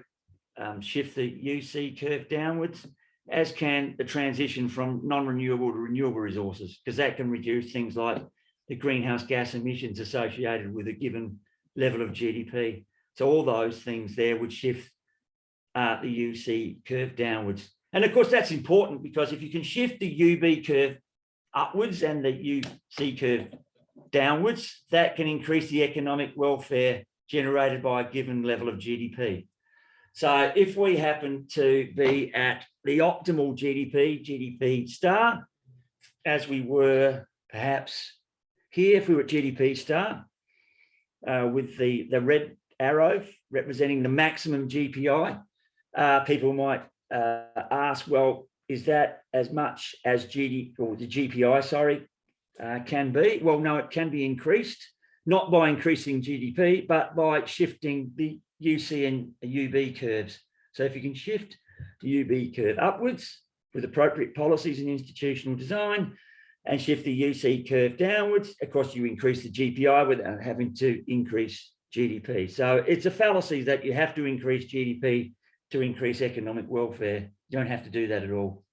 Speaker 1: shift the UC curve downwards, as can the transition from non-renewable to renewable resources, because that can reduce things like the greenhouse gas emissions associated with a given level of GDP. So all those things there would shift the UC curve downwards. And of course, that's important because if you can shift the UB curve upwards and the UC curve downwards, that can increase the economic welfare generated by a given level of GDP. So if we happen to be at the optimal GDP star, as we were perhaps here, if we were at GDP star, with the red arrow representing the maximum GPI, people might ask, well, is that as much as the GPI, can be? Well, no, it can be increased, not by increasing GDP, but by shifting the UC and UB curves. So if you can shift the UB curve upwards with appropriate policies and institutional design and shift the UC curve downwards, of course, you increase the GPI without having to increase GDP. So it's a fallacy that you have to increase GDP to increase economic welfare. You don't have to do that at all.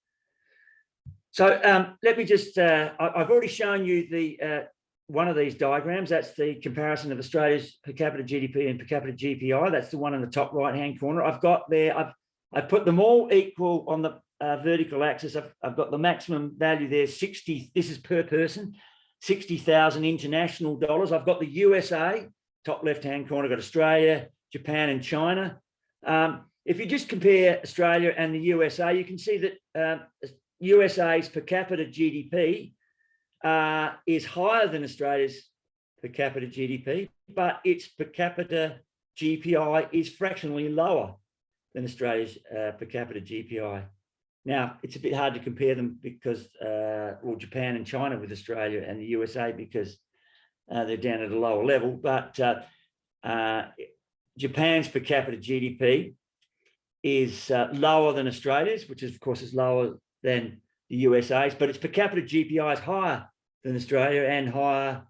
Speaker 1: So let me just, I've already shown you the one of these diagrams. That's the comparison of Australia's per capita GDP and per capita GPI. That's the one in the top right-hand corner. I've got there, I've put them all equal on the vertical axis. I've got the maximum value there, 60, this is per person, 60,000 international dollars. I've got the USA, top left-hand corner, I've got Australia, Japan, and China. If you just compare Australia and the USA, you can see that USA's per capita GDP is higher than Australia's per capita GDP, but its per capita GPI is fractionally lower than Australia's per capita GPI. Now, it's a bit hard to compare them because, well, Japan and China with Australia and the USA because they're down at a lower level, but Japan's per capita GDP is lower than Australia's, which is, of course, is lower than the USA's, but its per capita GPI is higher than Australia and higher,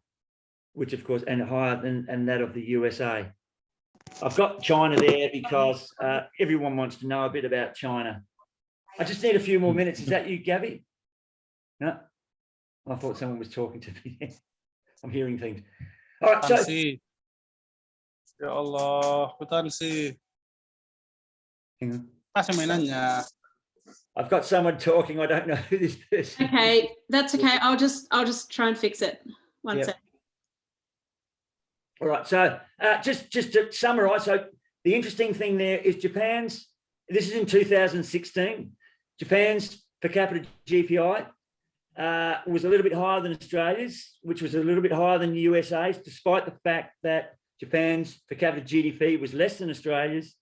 Speaker 1: which of course, and higher than that of the USA. I've got China there because everyone wants to know a bit about China. I just need a few more minutes. Is that you, Gabby? No? I thought someone was talking to me. I'm hearing things. All right, so...
Speaker 2: Ya Allah, betul sih.
Speaker 1: Hang on. I've got someone talking. I don't know who this person is.
Speaker 3: Okay, that's okay. I'll just try and fix it. One sec.
Speaker 1: All right. So just to summarise, so the interesting thing there is Japan's. This is in 2016. Japan's per capita GPI was a little bit higher than Australia's, which was a little bit higher than the USA's, despite the fact that Japan's per capita GDP was less than Australia's.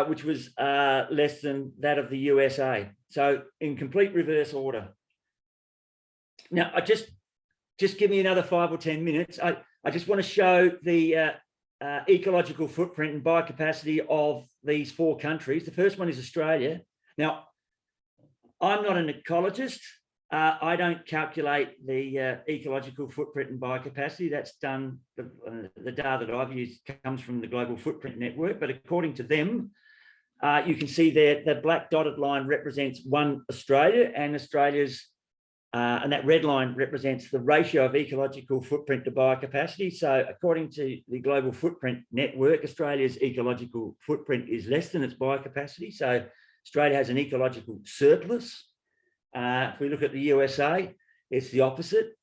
Speaker 1: Which was less than that of the USA. So in complete reverse order. Now, I just give me another 5 or 10 minutes. I just want to show the ecological footprint and biocapacity of these 4 countries. The first one is Australia. Now, I'm not an ecologist. I don't calculate the ecological footprint and biocapacity. That's done, the data that I've used comes from the Global Footprint Network, but according to them, you can see there the black dotted line represents one Australia, and Australia's, and that red line represents the ratio of ecological footprint to biocapacity. So according to the Global Footprint Network, Australia's ecological footprint is less than its biocapacity. So Australia has an ecological surplus. If we look at the USA, it's the opposite.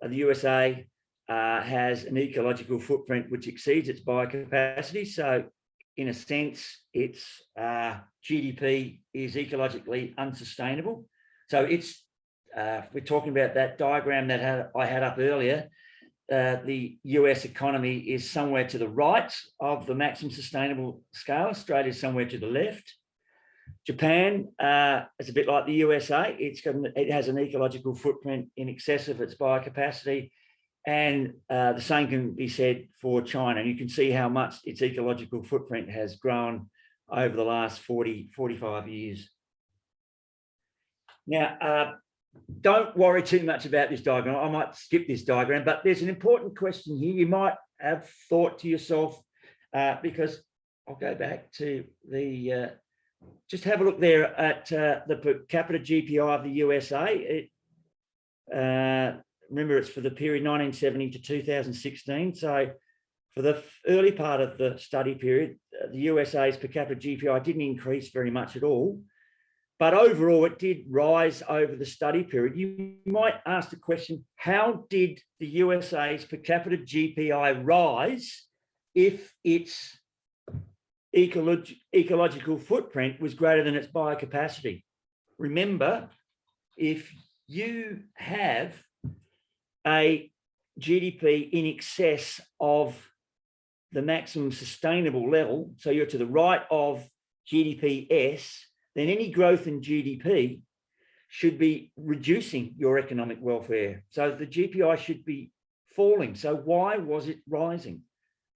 Speaker 1: The USA has an ecological footprint which exceeds its biocapacity. So in a sense, its GDP is ecologically unsustainable. So it's, we're talking about that diagram that I had up earlier. The US economy is somewhere to the right of the maximum sustainable scale. Australia is somewhere to the left. Japan is a bit like the USA. It has an ecological footprint in excess of its biocapacity, and the same can be said for China. And you can see how much its ecological footprint has grown over the last 45 years. Now, don't worry too much about this diagram. I might skip this diagram, but there's an important question here. You might have thought to yourself, because I'll go back to the, just have a look there at the per capita GPI of the USA. Remember, it's for the period 1970 to 2016. So for the early part of the study period, the USA's per capita GPI didn't increase very much at all. But overall, it did rise over the study period. You might ask the question, how did the USA's per capita GPI rise if its ecological footprint was greater than its biocapacity? Remember, if you have a GDP in excess of the maximum sustainable level, so you're to the right of GDP-S, then any growth in GDP should be reducing your economic welfare. So the GPI should be falling. So why was it rising?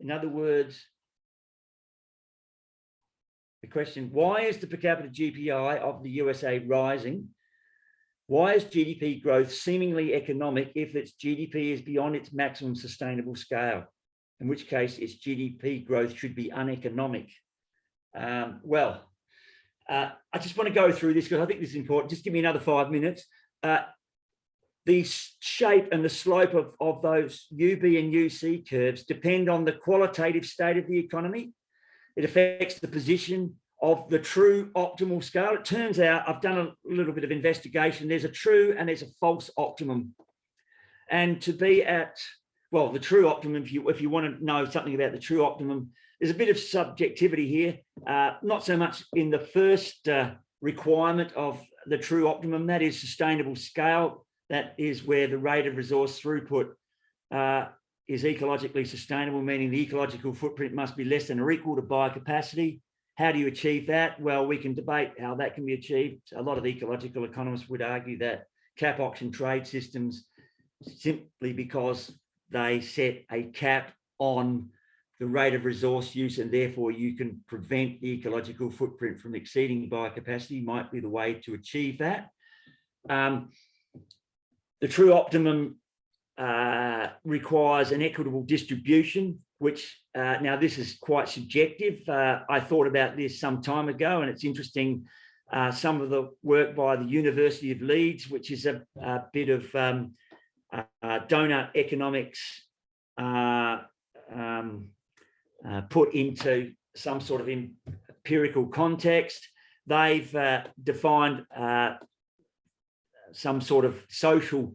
Speaker 1: In other words, the question, why is the per capita GPI of the USA rising? Why is GDP growth seemingly economic if its GDP is beyond its maximum sustainable scale? In which case, its GDP growth should be uneconomic. I just want to go through this because I think this is important. Just give me another 5 minutes. The shape and the slope of those UB and UC curves depend on the qualitative state of the economy. It affects the position of the true optimal scale. It turns out, I've done a little bit of investigation, there's a true and there's a false optimum. And to be at, well, the true optimum, if you want to know something about the true optimum, there's a bit of subjectivity here, not so much in the first requirement of the true optimum, that is sustainable scale. That is where the rate of resource throughput is ecologically sustainable, meaning the ecological footprint must be less than or equal to biocapacity. How do you achieve that? Well, we can debate how that can be achieved. A lot of ecological economists would argue that cap auction trade systems, simply because they set a cap on the rate of resource use and therefore you can prevent the ecological footprint from exceeding biocapacity, might be the way to achieve that. The true optimum requires an equitable distribution, which now this is quite subjective. I thought about this some time ago, and it's interesting. Some of the work by the University of Leeds, which is a bit of donut economics put into some sort of empirical context. They've defined some sort of social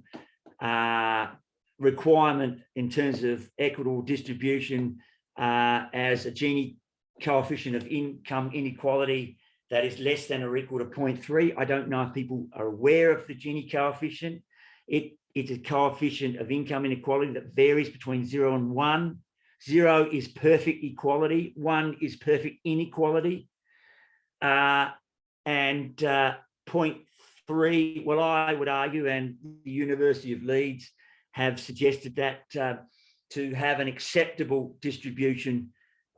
Speaker 1: requirement in terms of equitable distribution as a Gini coefficient of income inequality that is less than or equal to 0.3. I don't know if people are aware of the Gini coefficient. It's a coefficient of income inequality that varies between 0 and 1. 0 is perfect equality, 1 is perfect inequality. And 0.3, well, I would argue, and the University of Leeds have suggested that to have an acceptable distribution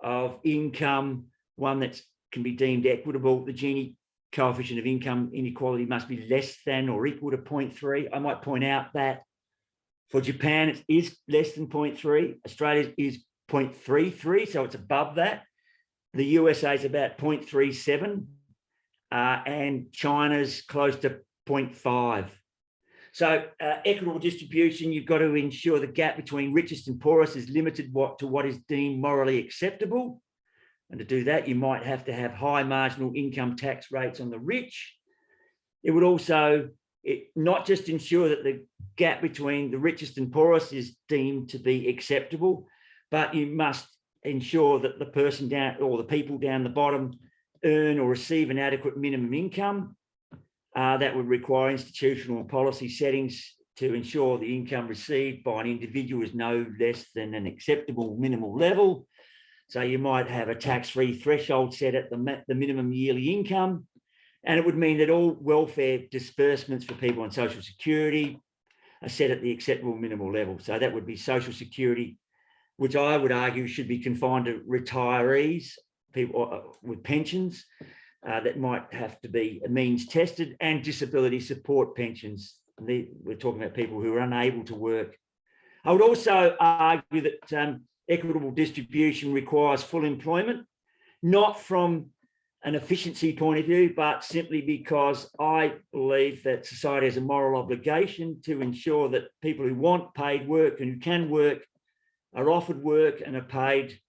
Speaker 1: of income, one that can be deemed equitable, the Gini coefficient of income inequality must be less than or equal to 0.3. I might point out that for Japan, it is less than 0.3. Australia is 0.33, so it's above that. The USA is about 0.37, and China's close to 0.5. So equitable distribution, you've got to ensure the gap between richest and poorest is limited to what is deemed morally acceptable. And to do that, you might have to have high marginal income tax rates on the rich. It would also not just ensure that the gap between the richest and poorest is deemed to be acceptable, but you must ensure that the person down, or the people down the bottom, earn or receive an adequate minimum income. That would require institutional and policy settings to ensure the income received by an individual is no less than an acceptable minimal level. So you might have a tax-free threshold set at the minimum yearly income, and it would mean that all welfare disbursements for people on Social Security are set at the acceptable minimal level. So that would be Social Security, which I would argue should be confined to retirees, people with pensions that might have to be means tested, and disability support pensions. we're talking about people who are unable to work. I would also argue that equitable distribution requires full employment, not from an efficiency point of view, but simply because I believe that society has a moral obligation to ensure that people who want paid work and who can work are offered work and are paid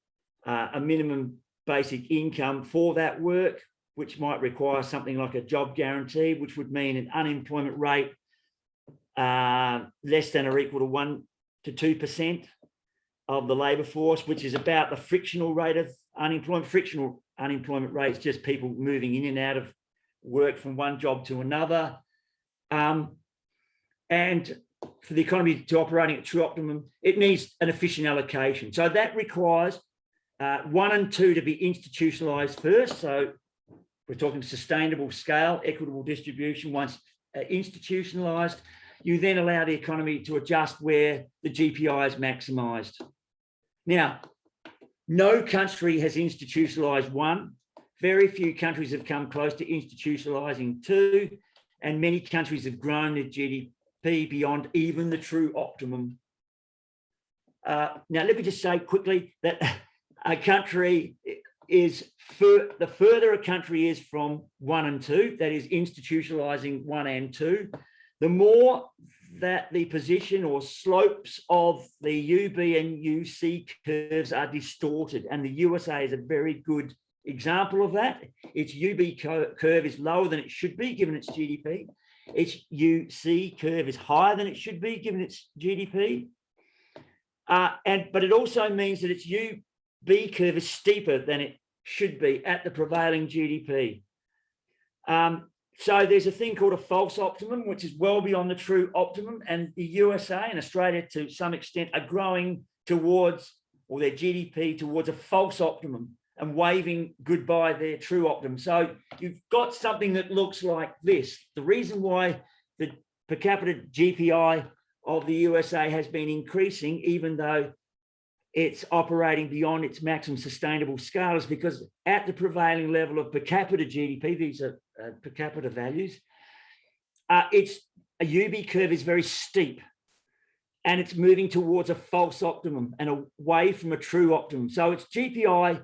Speaker 1: a minimum basic income for that work, which might require something like a job guarantee, which would mean an unemployment rate less than or equal to 1 to 2% of the labour force, which is about the frictional rate of unemployment. Frictional unemployment rate is just people moving in and out of work from one job to another. And for the economy to operating at true optimum, it needs an efficient allocation. So that requires 1 and 2 to be institutionalised first. So we're talking sustainable scale, equitable distribution. Once institutionalised, you then allow the economy to adjust where the GPI is maximised. Now, no country has institutionalised 1. Very few countries have come close to institutionalising 2, and many countries have grown their GDP beyond even the true optimum. Now, let me just say quickly that a country is, the further a country is from 1 and 2, that is institutionalising 1 and 2, the more that the position or slopes of the UB and UC curves are distorted. And the USA is a very good example of that. Its UB curve is lower than it should be, given its GDP. Its UC curve is higher than it should be, given its GDP. But it also means that its UB curve is steeper than it should be at the prevailing GDP. So there's a thing called a false optimum, which is well beyond the true optimum. And the USA and Australia, to some extent, are growing towards, or their GDP towards, a false optimum and waving goodbye their true optimum. So you've got something that looks like this. The reason why the per capita GPI of the USA has been increasing, even though it's operating beyond its maximum sustainable scale, is because at the prevailing level of per capita GDP, these are per capita values, its a UB curve is very steep, and it's moving towards a false optimum and away from a true optimum. So its GPI,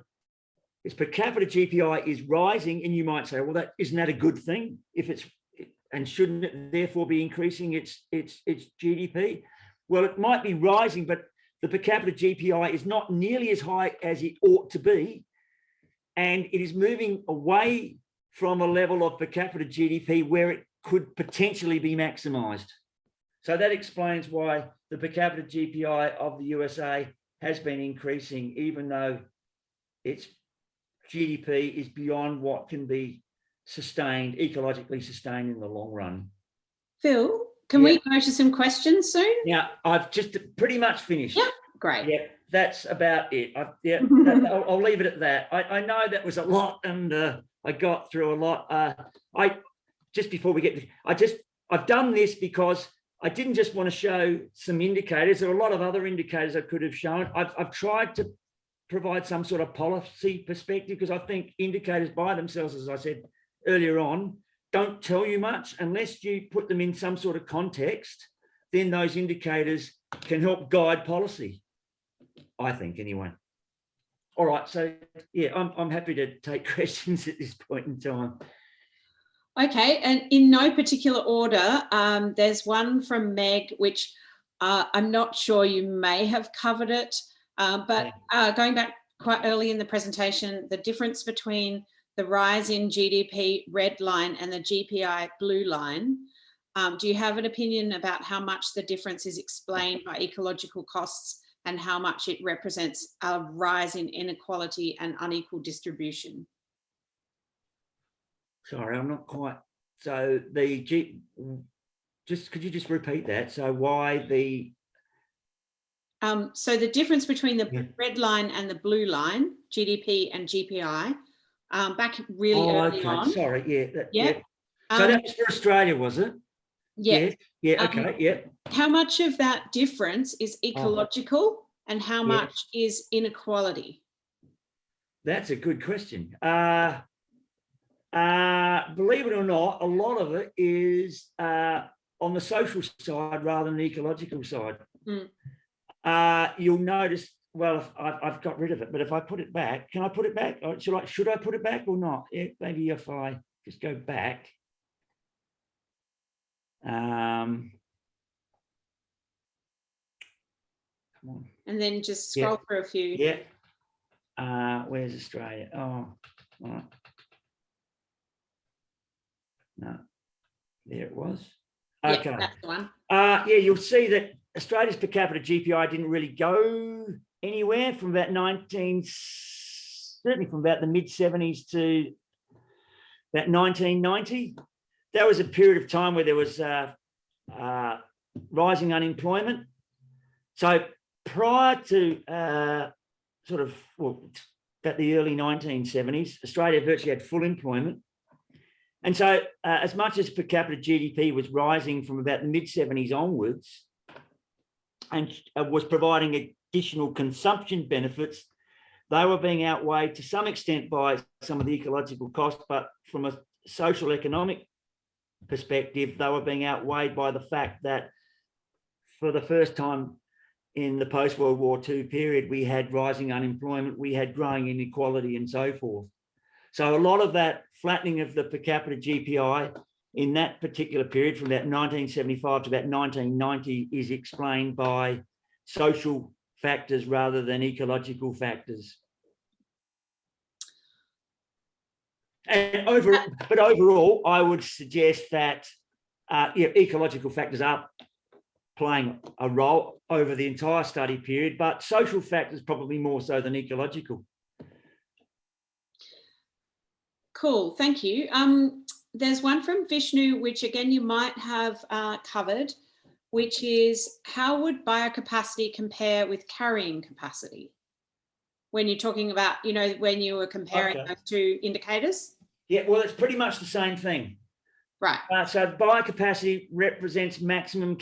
Speaker 1: its per capita GPI is rising, and you might say, well, isn't that a good thing? If it's, and shouldn't it therefore be increasing its GDP? Well, it might be rising, but the per capita GPI is not nearly as high as it ought to be, and it is moving away from a level of per capita GDP where it could potentially be maximised. So that explains why the per capita GPI of the USA has been increasing, even though its GDP is beyond what can be sustained, ecologically sustained in the long run.
Speaker 3: Phil, can we go to some questions soon?
Speaker 1: Yeah, I've just pretty much finished.
Speaker 3: Yeah, great.
Speaker 1: Yeah, that's about it. I'll leave it at that. I know that was a lot, and I got through a lot. Just before we get, I've done this because I didn't just want to show some indicators. There are a lot of other indicators I could have shown. I've tried to provide some sort of policy perspective, because I think indicators by themselves, as I said earlier on, don't tell you much unless you put them in some sort of context. Then those indicators can help guide policy, I think, anyway. All right, so yeah, I'm happy to take questions at this point in time.
Speaker 3: Okay, and in no particular order, there's one from Meg, which I'm not sure, you may have covered it, but going back quite early in the presentation, the difference between the rise in GDP red line and the GPI blue line, do you have an opinion about how much the difference is explained by ecological costs and how much it represents a rise in inequality and unequal distribution?
Speaker 1: Sorry, I'm not quite. So could you just repeat that? So why the?
Speaker 3: So the difference between the red line and the blue line, GDP and GPI, back really early on.
Speaker 1: Sorry, yeah.
Speaker 3: So
Speaker 1: that was for Australia, was it?
Speaker 3: Yeah.
Speaker 1: Yeah. Okay. Yeah.
Speaker 3: How much of that difference is ecological and how much is inequality?
Speaker 1: That's a good question. Believe it or not, a lot of it is on the social side rather than the ecological side.
Speaker 3: Mm.
Speaker 1: You'll notice, well, I've got rid of it, but if I put it back, can I put it back? Or should I put it back or not? Yeah, maybe if I just go back. Come on.
Speaker 3: And then just scroll through a few.
Speaker 1: Yeah. Where's Australia? Oh, right. No, there it was. Okay.
Speaker 3: Yeah, that's the one.
Speaker 1: Yeah, you'll see that Australia's per capita GPI didn't really go anywhere from about certainly from about the mid-70s to about 1990. That was a period of time where there was rising unemployment. So prior to about the early 1970s, Australia virtually had full employment. And so as much as per capita GDP was rising from about the mid-70s onwards and was providing additional consumption benefits, they were being outweighed to some extent by some of the ecological costs, but from a social economic perspective, they were being outweighed by the fact that for the first time in the post-World War II period, we had rising unemployment, we had growing inequality and so forth. So a lot of that flattening of the per capita GPI in that particular period from about 1975 to about 1990 is explained by social factors rather than ecological factors. And overall, I would suggest that ecological factors are playing a role over the entire study period, but social factors probably more so than ecological.
Speaker 3: Cool, thank you. There's one from Vishnu, which again you might have covered, which is how would biocapacity compare with carrying capacity? When you're talking about, when you were comparing those two indicators?
Speaker 1: Yeah, well, it's pretty much the same thing.
Speaker 3: Right.
Speaker 1: So biocapacity represents maximum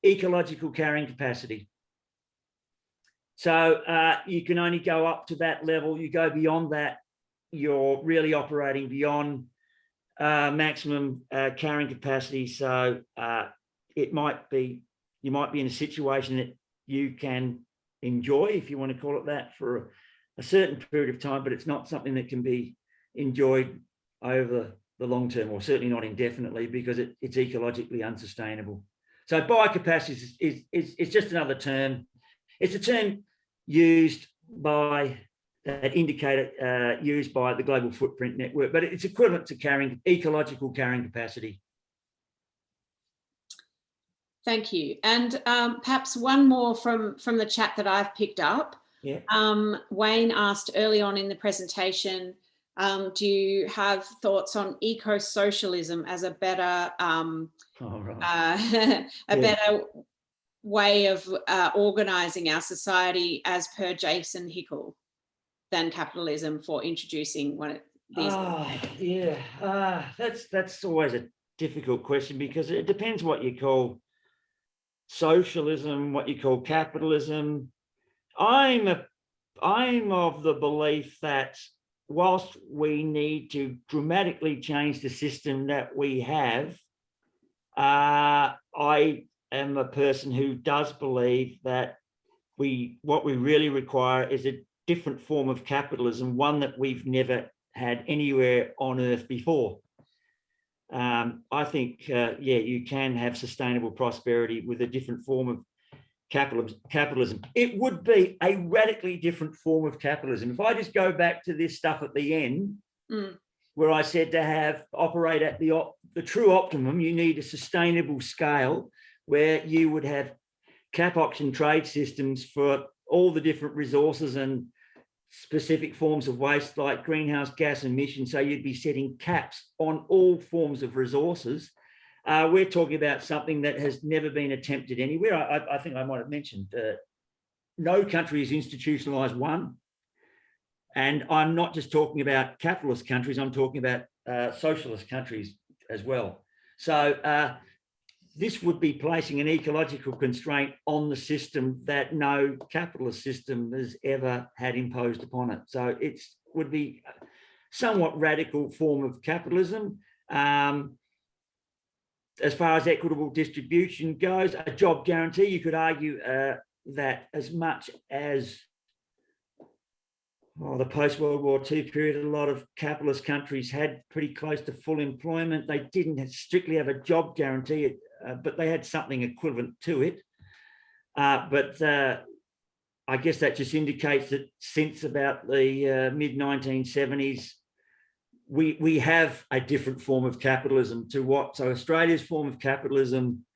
Speaker 1: ecological carrying capacity. So you can only go up to that level. You go beyond that, you're really operating beyond maximum carrying capacity. So you might be in a situation that you can enjoy, if you want to call it that, for a certain period of time, but it's not something that can be enjoyed over the long term, or certainly not indefinitely, because it's ecologically unsustainable. So biocapacity is just another term. It's a term used by that indicator used by the Global Footprint Network, but it's equivalent to ecological carrying capacity.
Speaker 3: Thank you. And perhaps one more from the chat that I've picked up.
Speaker 1: Yeah.
Speaker 3: Wayne asked early on in the presentation, do you have thoughts on eco-socialism as a better better way of organising our society as per Jason Hickel than capitalism for introducing one of these?
Speaker 1: That's always a difficult question, because it depends what you call socialism, what you call capitalism. I'm of the belief that whilst we need to dramatically change the system that we have, I am a person who does believe that what we really require is a different form of capitalism, one that we've never had anywhere on earth before. I think, you can have sustainable prosperity with a different form of capitalism. It would be a radically different form of capitalism. If I just go back to this stuff at the end, where I said to operate at the true optimum, you need a sustainable scale where you would have cap auction trade systems for all the different resources and specific forms of waste like greenhouse gas emissions. So you'd be setting caps on all forms of resources. We're talking about something that has never been attempted anywhere. I think I might have mentioned no country has institutionalized one. And I'm not just talking about capitalist countries, I'm talking about socialist countries as well. So this would be placing an ecological constraint on the system that no capitalist system has ever had imposed upon it. So it would be a somewhat radical form of capitalism. as far as equitable distribution goes, a job guarantee, you could argue that as much as the post-World War II period, a lot of capitalist countries had pretty close to full employment. They didn't strictly have a job guarantee, but they had something equivalent to it. But I guess that just indicates that since about the mid-1970s, we have a different form of capitalism to what, so Australia's form of capitalism,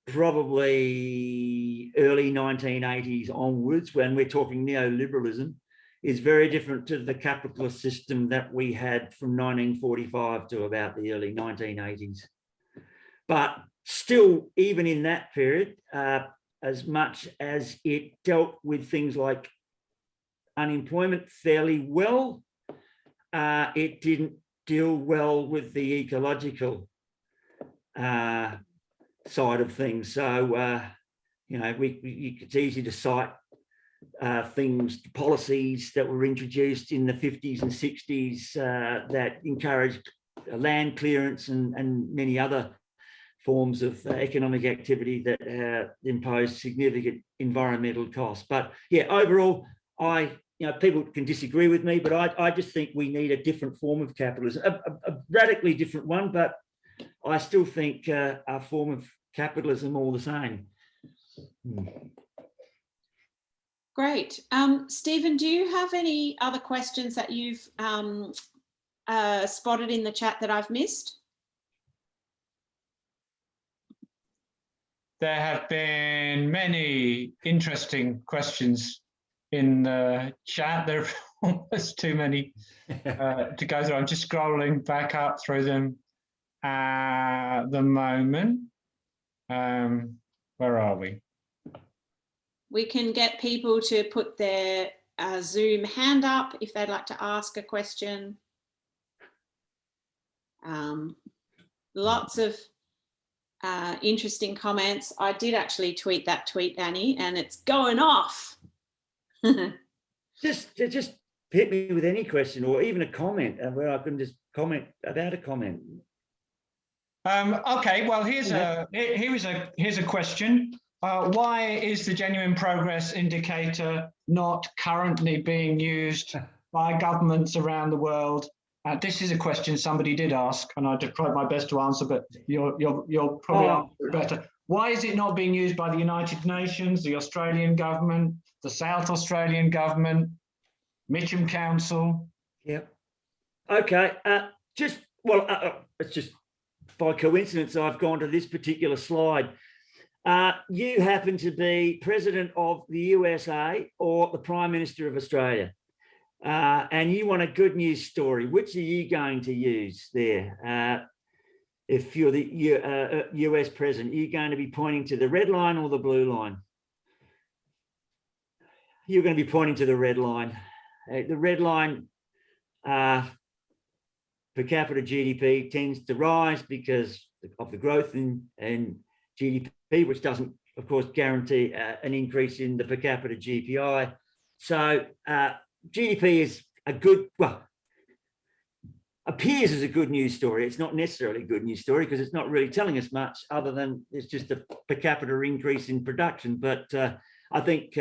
Speaker 1: probably early 1980s onwards, when we're talking neoliberalism, is very different to the capitalist system that we had from 1945 to about the early 1980s. But still, even in that period, as much as it dealt with things like unemployment fairly well, it didn't deal well with the ecological side of things. So, you know, it's easy to cite policies that were introduced in the 50s and 60s that encouraged land clearance and many other forms of economic activity that imposed significant environmental costs. But yeah, overall, people can disagree with me, but I just think we need a different form of capitalism, a radically different one, but I still think our form of capitalism all the same.
Speaker 3: Great. Stephen, do you have any other questions that you've spotted in the chat that I've missed?
Speaker 4: There have been many interesting questions in the chat. There are almost too many to go through. I'm just scrolling back up through them at the moment. Where are we?
Speaker 3: We can get people to put their Zoom hand up if they'd like to ask a question. Lots of interesting comments. I did actually tweet that tweet, Annie, and it's going off.
Speaker 1: just hit me with any question or even a comment where I can just comment about a comment.
Speaker 4: Okay, well, here's a question. Why is the genuine progress indicator not currently being used by governments around the world? This is a question somebody did ask, and I did try my best to answer, but you'll probably answer it better. Why is it not being used by the United Nations, the Australian government, the South Australian government, Mitcham Council?
Speaker 1: Yep. Okay. It's just by coincidence I've gone to this particular slide. You happen to be President of the USA or the Prime Minister of Australia, and you want a good news story. Which are you going to use there? If you're the US President, are you going to be pointing to the red line or the blue line? You're going to be pointing to the red line. The red line, per capita GDP tends to rise because of the growth in GDP, which doesn't, of course, guarantee an increase in the per capita GPI. So GDP is a good, appears as a good news story. It's not necessarily a good news story because it's not really telling us much other than it's just a per capita increase in production. But I think,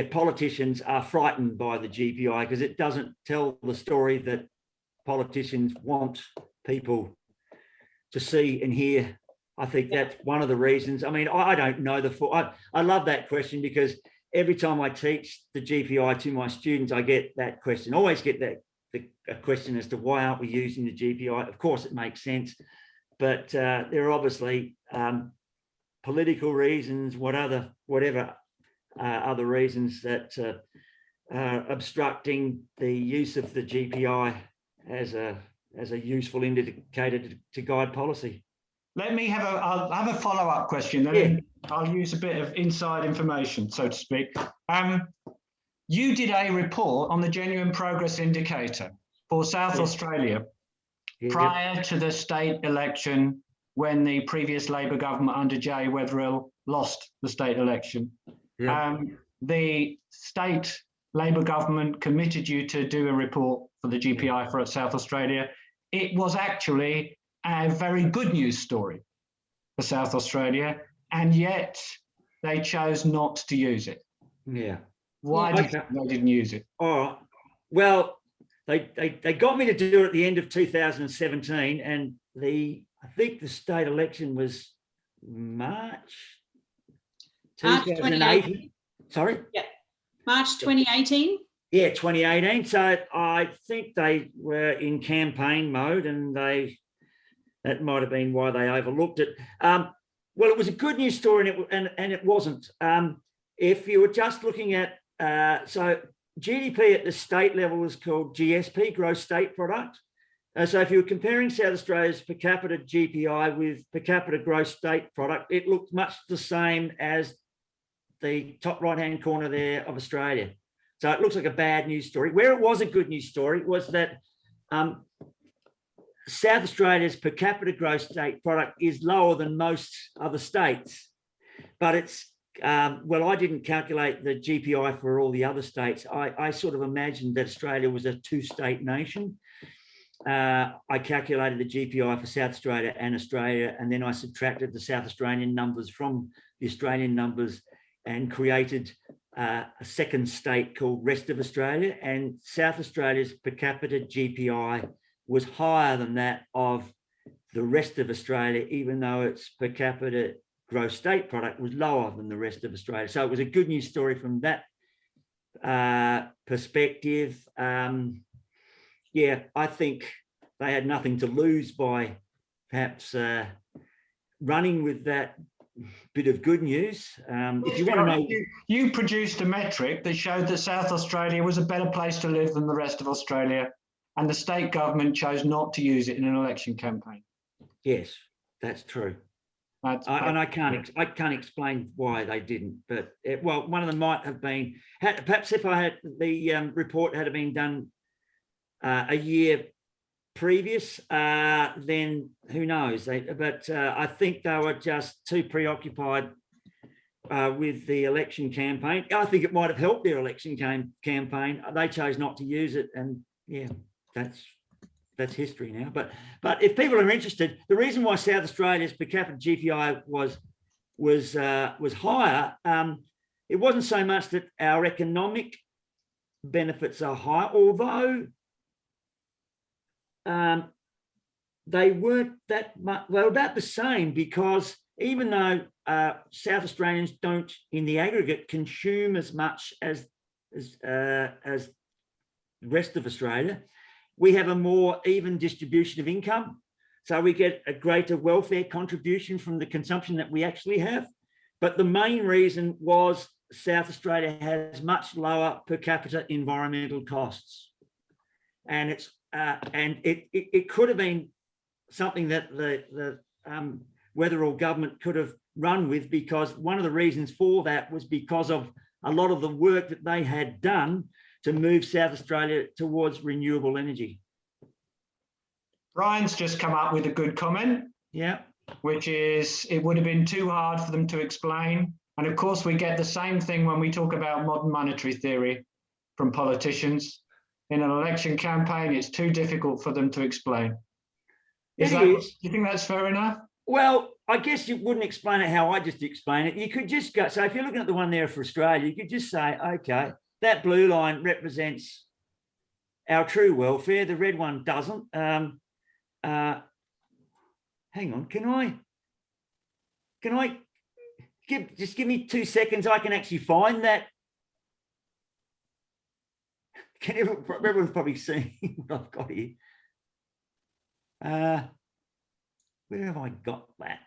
Speaker 1: politicians are frightened by the GPI because it doesn't tell the story that politicians want people to see and hear. I think that's one of the reasons. I mean, I don't know I love that question because every time I teach the GPI to my students, I get that question. I always get a question as to why aren't we using the GPI? Of course, it makes sense, but there are obviously political reasons, whatever other reasons that are obstructing the use of the GPI as a useful indicator to guide policy.
Speaker 4: Let me I'll have a follow-up question, then I'll use a bit of inside information, so to speak. You did a report on the genuine progress indicator for South Australia prior to the state election when the previous Labor government under Jay Weatherill lost the state election. The state Labor government committed you to do a report for the GPI for South Australia. It was actually a very good news story. for South Australia, and yet they chose not to use it.
Speaker 1: Yeah.
Speaker 4: Why do you think they didn't use it?
Speaker 1: All right. Well, they got me to do it at the end of 2017, and I think the state election was March 2018. Sorry?
Speaker 3: Yeah. March 2018.
Speaker 1: Yeah, 2018. So I think they were in campaign mode, and that might have been why they overlooked it. Well, it was a good news story, and it wasn't. If you were just looking at, so GDP at the state level is called GSP, gross state product. So if you were comparing South Australia's per capita GPI with per capita gross state product, it looked much the same as the top right-hand corner there of Australia. So it looks like a bad news story. Where it was a good news story was that South Australia's per capita gross state product is lower than most other states, but it's, well, I didn't calculate the GPI for all the other states. I sort of imagined that Australia was a two-state nation. I calculated the GPI for South Australia, and then I subtracted the South Australian numbers from the Australian numbers and created a second state called Rest of Australia, and South Australia's per capita GPI was higher than that of the rest of Australia, even though its per capita gross state product was lower than the rest of Australia. So it was a good news story from that perspective. Yeah, I think they had nothing to lose by perhaps running with that bit of good news. If you want to know,
Speaker 4: you produced a metric that showed that South Australia was a better place to live than the rest of Australia, and the state government chose not to use it in an election campaign.
Speaker 1: Yes, that's true. And I can't explain why they didn't, but well, one of them might have been, perhaps if I had the report had been done a year previous, then who knows? But I think they were just too preoccupied with the election campaign. I think it might have helped their election campaign. They chose not to use it, and yeah, that's history now. But if people are interested, the reason why South Australia's per capita GPI was higher, it wasn't so much that our economic benefits are high, although they weren't that much. They were about the same, because even though South Australians don't, in the aggregate, consume as much as the rest of Australia, we have a more even distribution of income. So we get a greater welfare contribution from the consumption that we actually have. But the main reason was South Australia has much lower per capita environmental costs. And it could have been something that the Weatherall government could have run with, because one of the reasons for that was because of a lot of the work that they had done to move South Australia towards renewable energy.
Speaker 4: Brian's just come up with a good comment.
Speaker 1: Yeah.
Speaker 4: Which is, it would have been too hard for them to explain. And of course, we get the same thing when we talk about modern monetary theory from politicians. In an election campaign, it's too difficult for them to explain. Do you think that's fair enough?
Speaker 1: Well, I guess you wouldn't explain it how I just explained it. You could just go, so if you're looking at the one there for Australia, you could just say, okay, that blue line represents our true welfare. The red one doesn't. Hang on, can I just give me 2 seconds? I can actually find that. Can everyone's probably seen what I've got here? Where have I got that?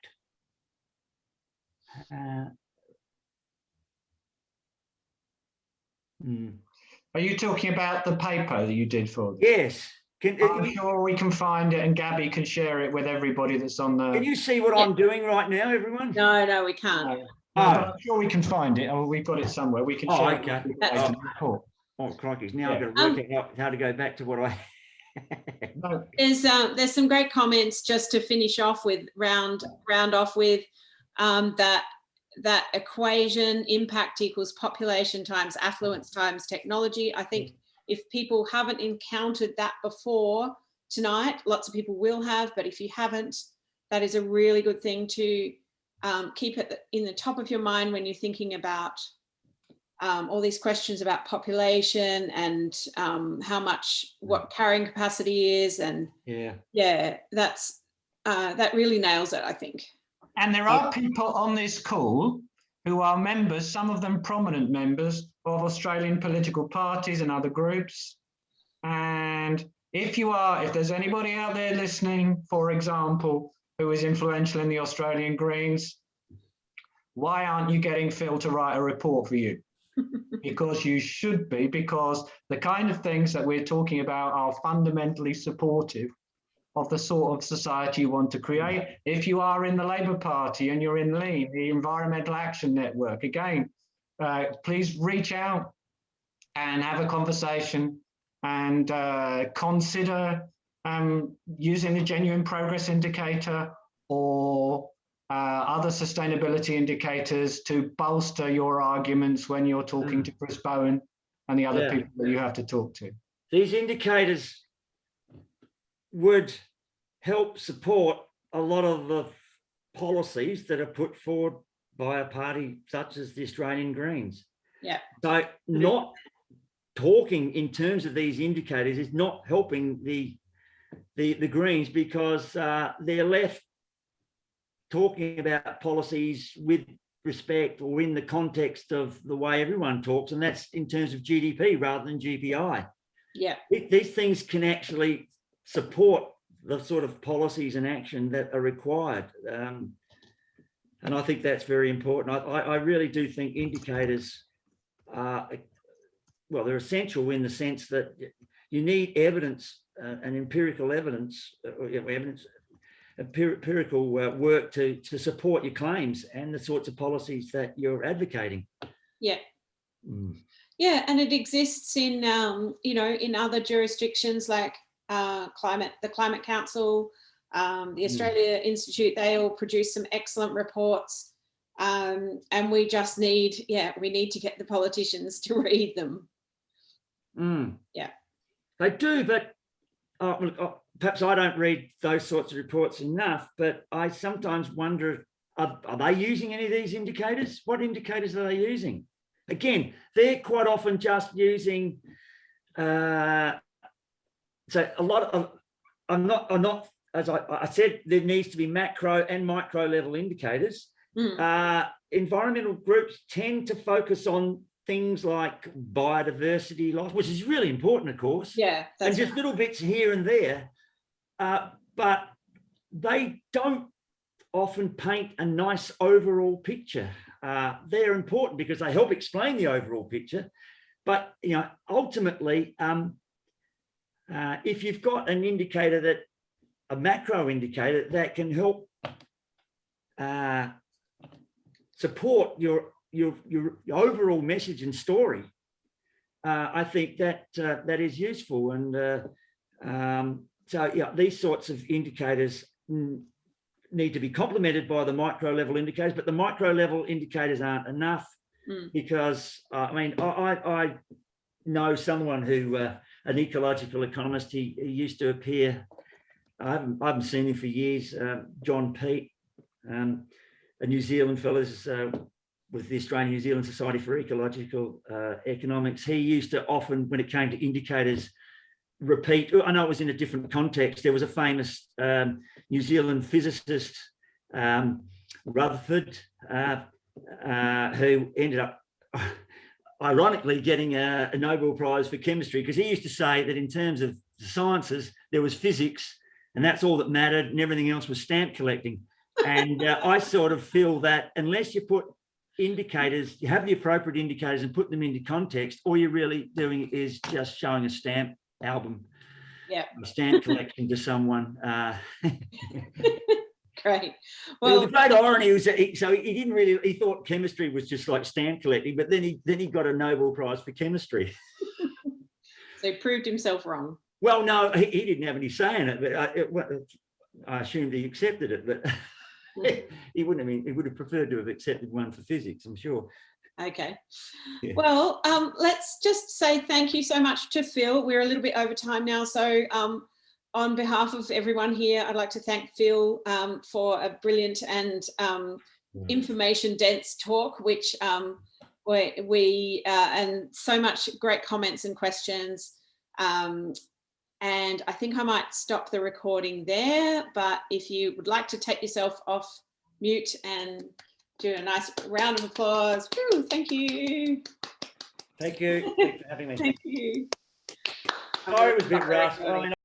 Speaker 4: Are you talking about the paper that you did for them?
Speaker 1: Yes.
Speaker 4: I'm sure we can find it, and Gabby can share it with everybody that's on the...
Speaker 1: Can you see what I'm doing right now, everyone?
Speaker 3: No, we can't.
Speaker 4: No, but I'm sure we can find it, or we've got it somewhere. We can share
Speaker 1: okay.
Speaker 4: it with the report.
Speaker 1: Oh, crikey. Now I've got to work out how to go back to what I...
Speaker 4: No.
Speaker 3: There's some great comments just to finish off with, round off with, that equation, impact equals population times affluence times technology. I think if people haven't encountered that before tonight, lots of people will have, but if you haven't, that is a really good thing to keep it in the top of your mind when you're thinking about all these questions about population and how much, what carrying capacity is, and that's that really nails it, I think.
Speaker 4: And there are people on this call who are members, some of them prominent members of Australian political parties and other groups. And if there's anybody out there listening, for example, who is influential in the Australian Greens, why aren't you getting Phil to write a report for you? Because you should be, because the kind of things that we're talking about are fundamentally supportive of the sort of society you want to create. If you are in the Labour Party and you're in LEAN, the Environmental Action Network, again, please reach out and have a conversation and consider using the Genuine Progress Indicator or other sustainability indicators to bolster your arguments when you're talking to Chris Bowen and the other people that you have to talk to.
Speaker 1: These indicators would help support a lot of the policies that are put forward by a party such as the Australian Greens.
Speaker 3: Yeah.
Speaker 1: So not talking in terms of these indicators is not helping the Greens, because they're left talking about policies with respect or in the context of the way everyone talks, and that's in terms of GDP rather than GPI.
Speaker 3: Yeah.
Speaker 1: These things can actually support the sort of policies and action that are required. And I think that's very important. I really do think indicators are, well, they're essential in the sense that you need evidence and empirical evidence, empirical work to support your claims and the sorts of policies that you're advocating.
Speaker 3: Yeah. Yeah, and it exists in in other jurisdictions like the Climate Council, the Australia Institute. They all produce some excellent reports, and we just need to get the politicians to read them. Yeah,
Speaker 1: they do, but perhaps I don't read those sorts of reports enough, but I sometimes wonder, are they using any of these indicators? What indicators are they using? Again, they're quite often just using, so a lot of, I'm not, as I said, there needs to be macro and micro level indicators. Environmental groups tend to focus on things like biodiversity loss, which is really important, of course.
Speaker 3: Yeah.
Speaker 1: And just little bits here and there. But they don't often paint a nice overall picture. They're important because they help explain the overall picture. But ultimately, if you've got an indicator a macro indicator that can help support your overall message and story, I think that is useful. And so these sorts of indicators need to be complemented by the micro level indicators, but the micro level indicators aren't enough, because I know someone who, an ecological economist, he used to appear, I haven't seen him for years, John Peet, a New Zealand fellow with the Australian New Zealand Society for Ecological Economics. He used to often, when it came to indicators, repeat, I know it was in a different context, there was a famous New Zealand physicist, Rutherford, who ended up ironically getting a Nobel Prize for chemistry, because he used to say that in terms of the sciences, there was physics and that's all that mattered, and everything else was stamp collecting. And I sort of feel that unless you put indicators, you have the appropriate indicators and put them into context, all you're really doing is just showing a stamp album, a stamp collection to someone.
Speaker 3: Great. Well,
Speaker 1: the great irony was that he didn't really, he thought chemistry was just like stamp collecting, but then he got a Nobel Prize for chemistry.
Speaker 3: So he proved himself wrong.
Speaker 1: Well, no, he didn't have any say in it, but I assumed he accepted it, but he wouldn't have he would have preferred to have accepted one for physics, I'm sure.
Speaker 3: Okay.
Speaker 1: Yeah.
Speaker 3: Well, let's just say thank you so much to Phil. We're a little bit over time now, so on behalf of everyone here, I'd like to thank Phil for a brilliant and information dense talk, which we and so much great comments and questions. And I think I might stop the recording there, but if you would like to take yourself off mute and do a nice round of applause. Woo, thank you.
Speaker 1: Thank you. Thanks for having me.
Speaker 3: Thank you.
Speaker 1: Sorry it was a bit rushed.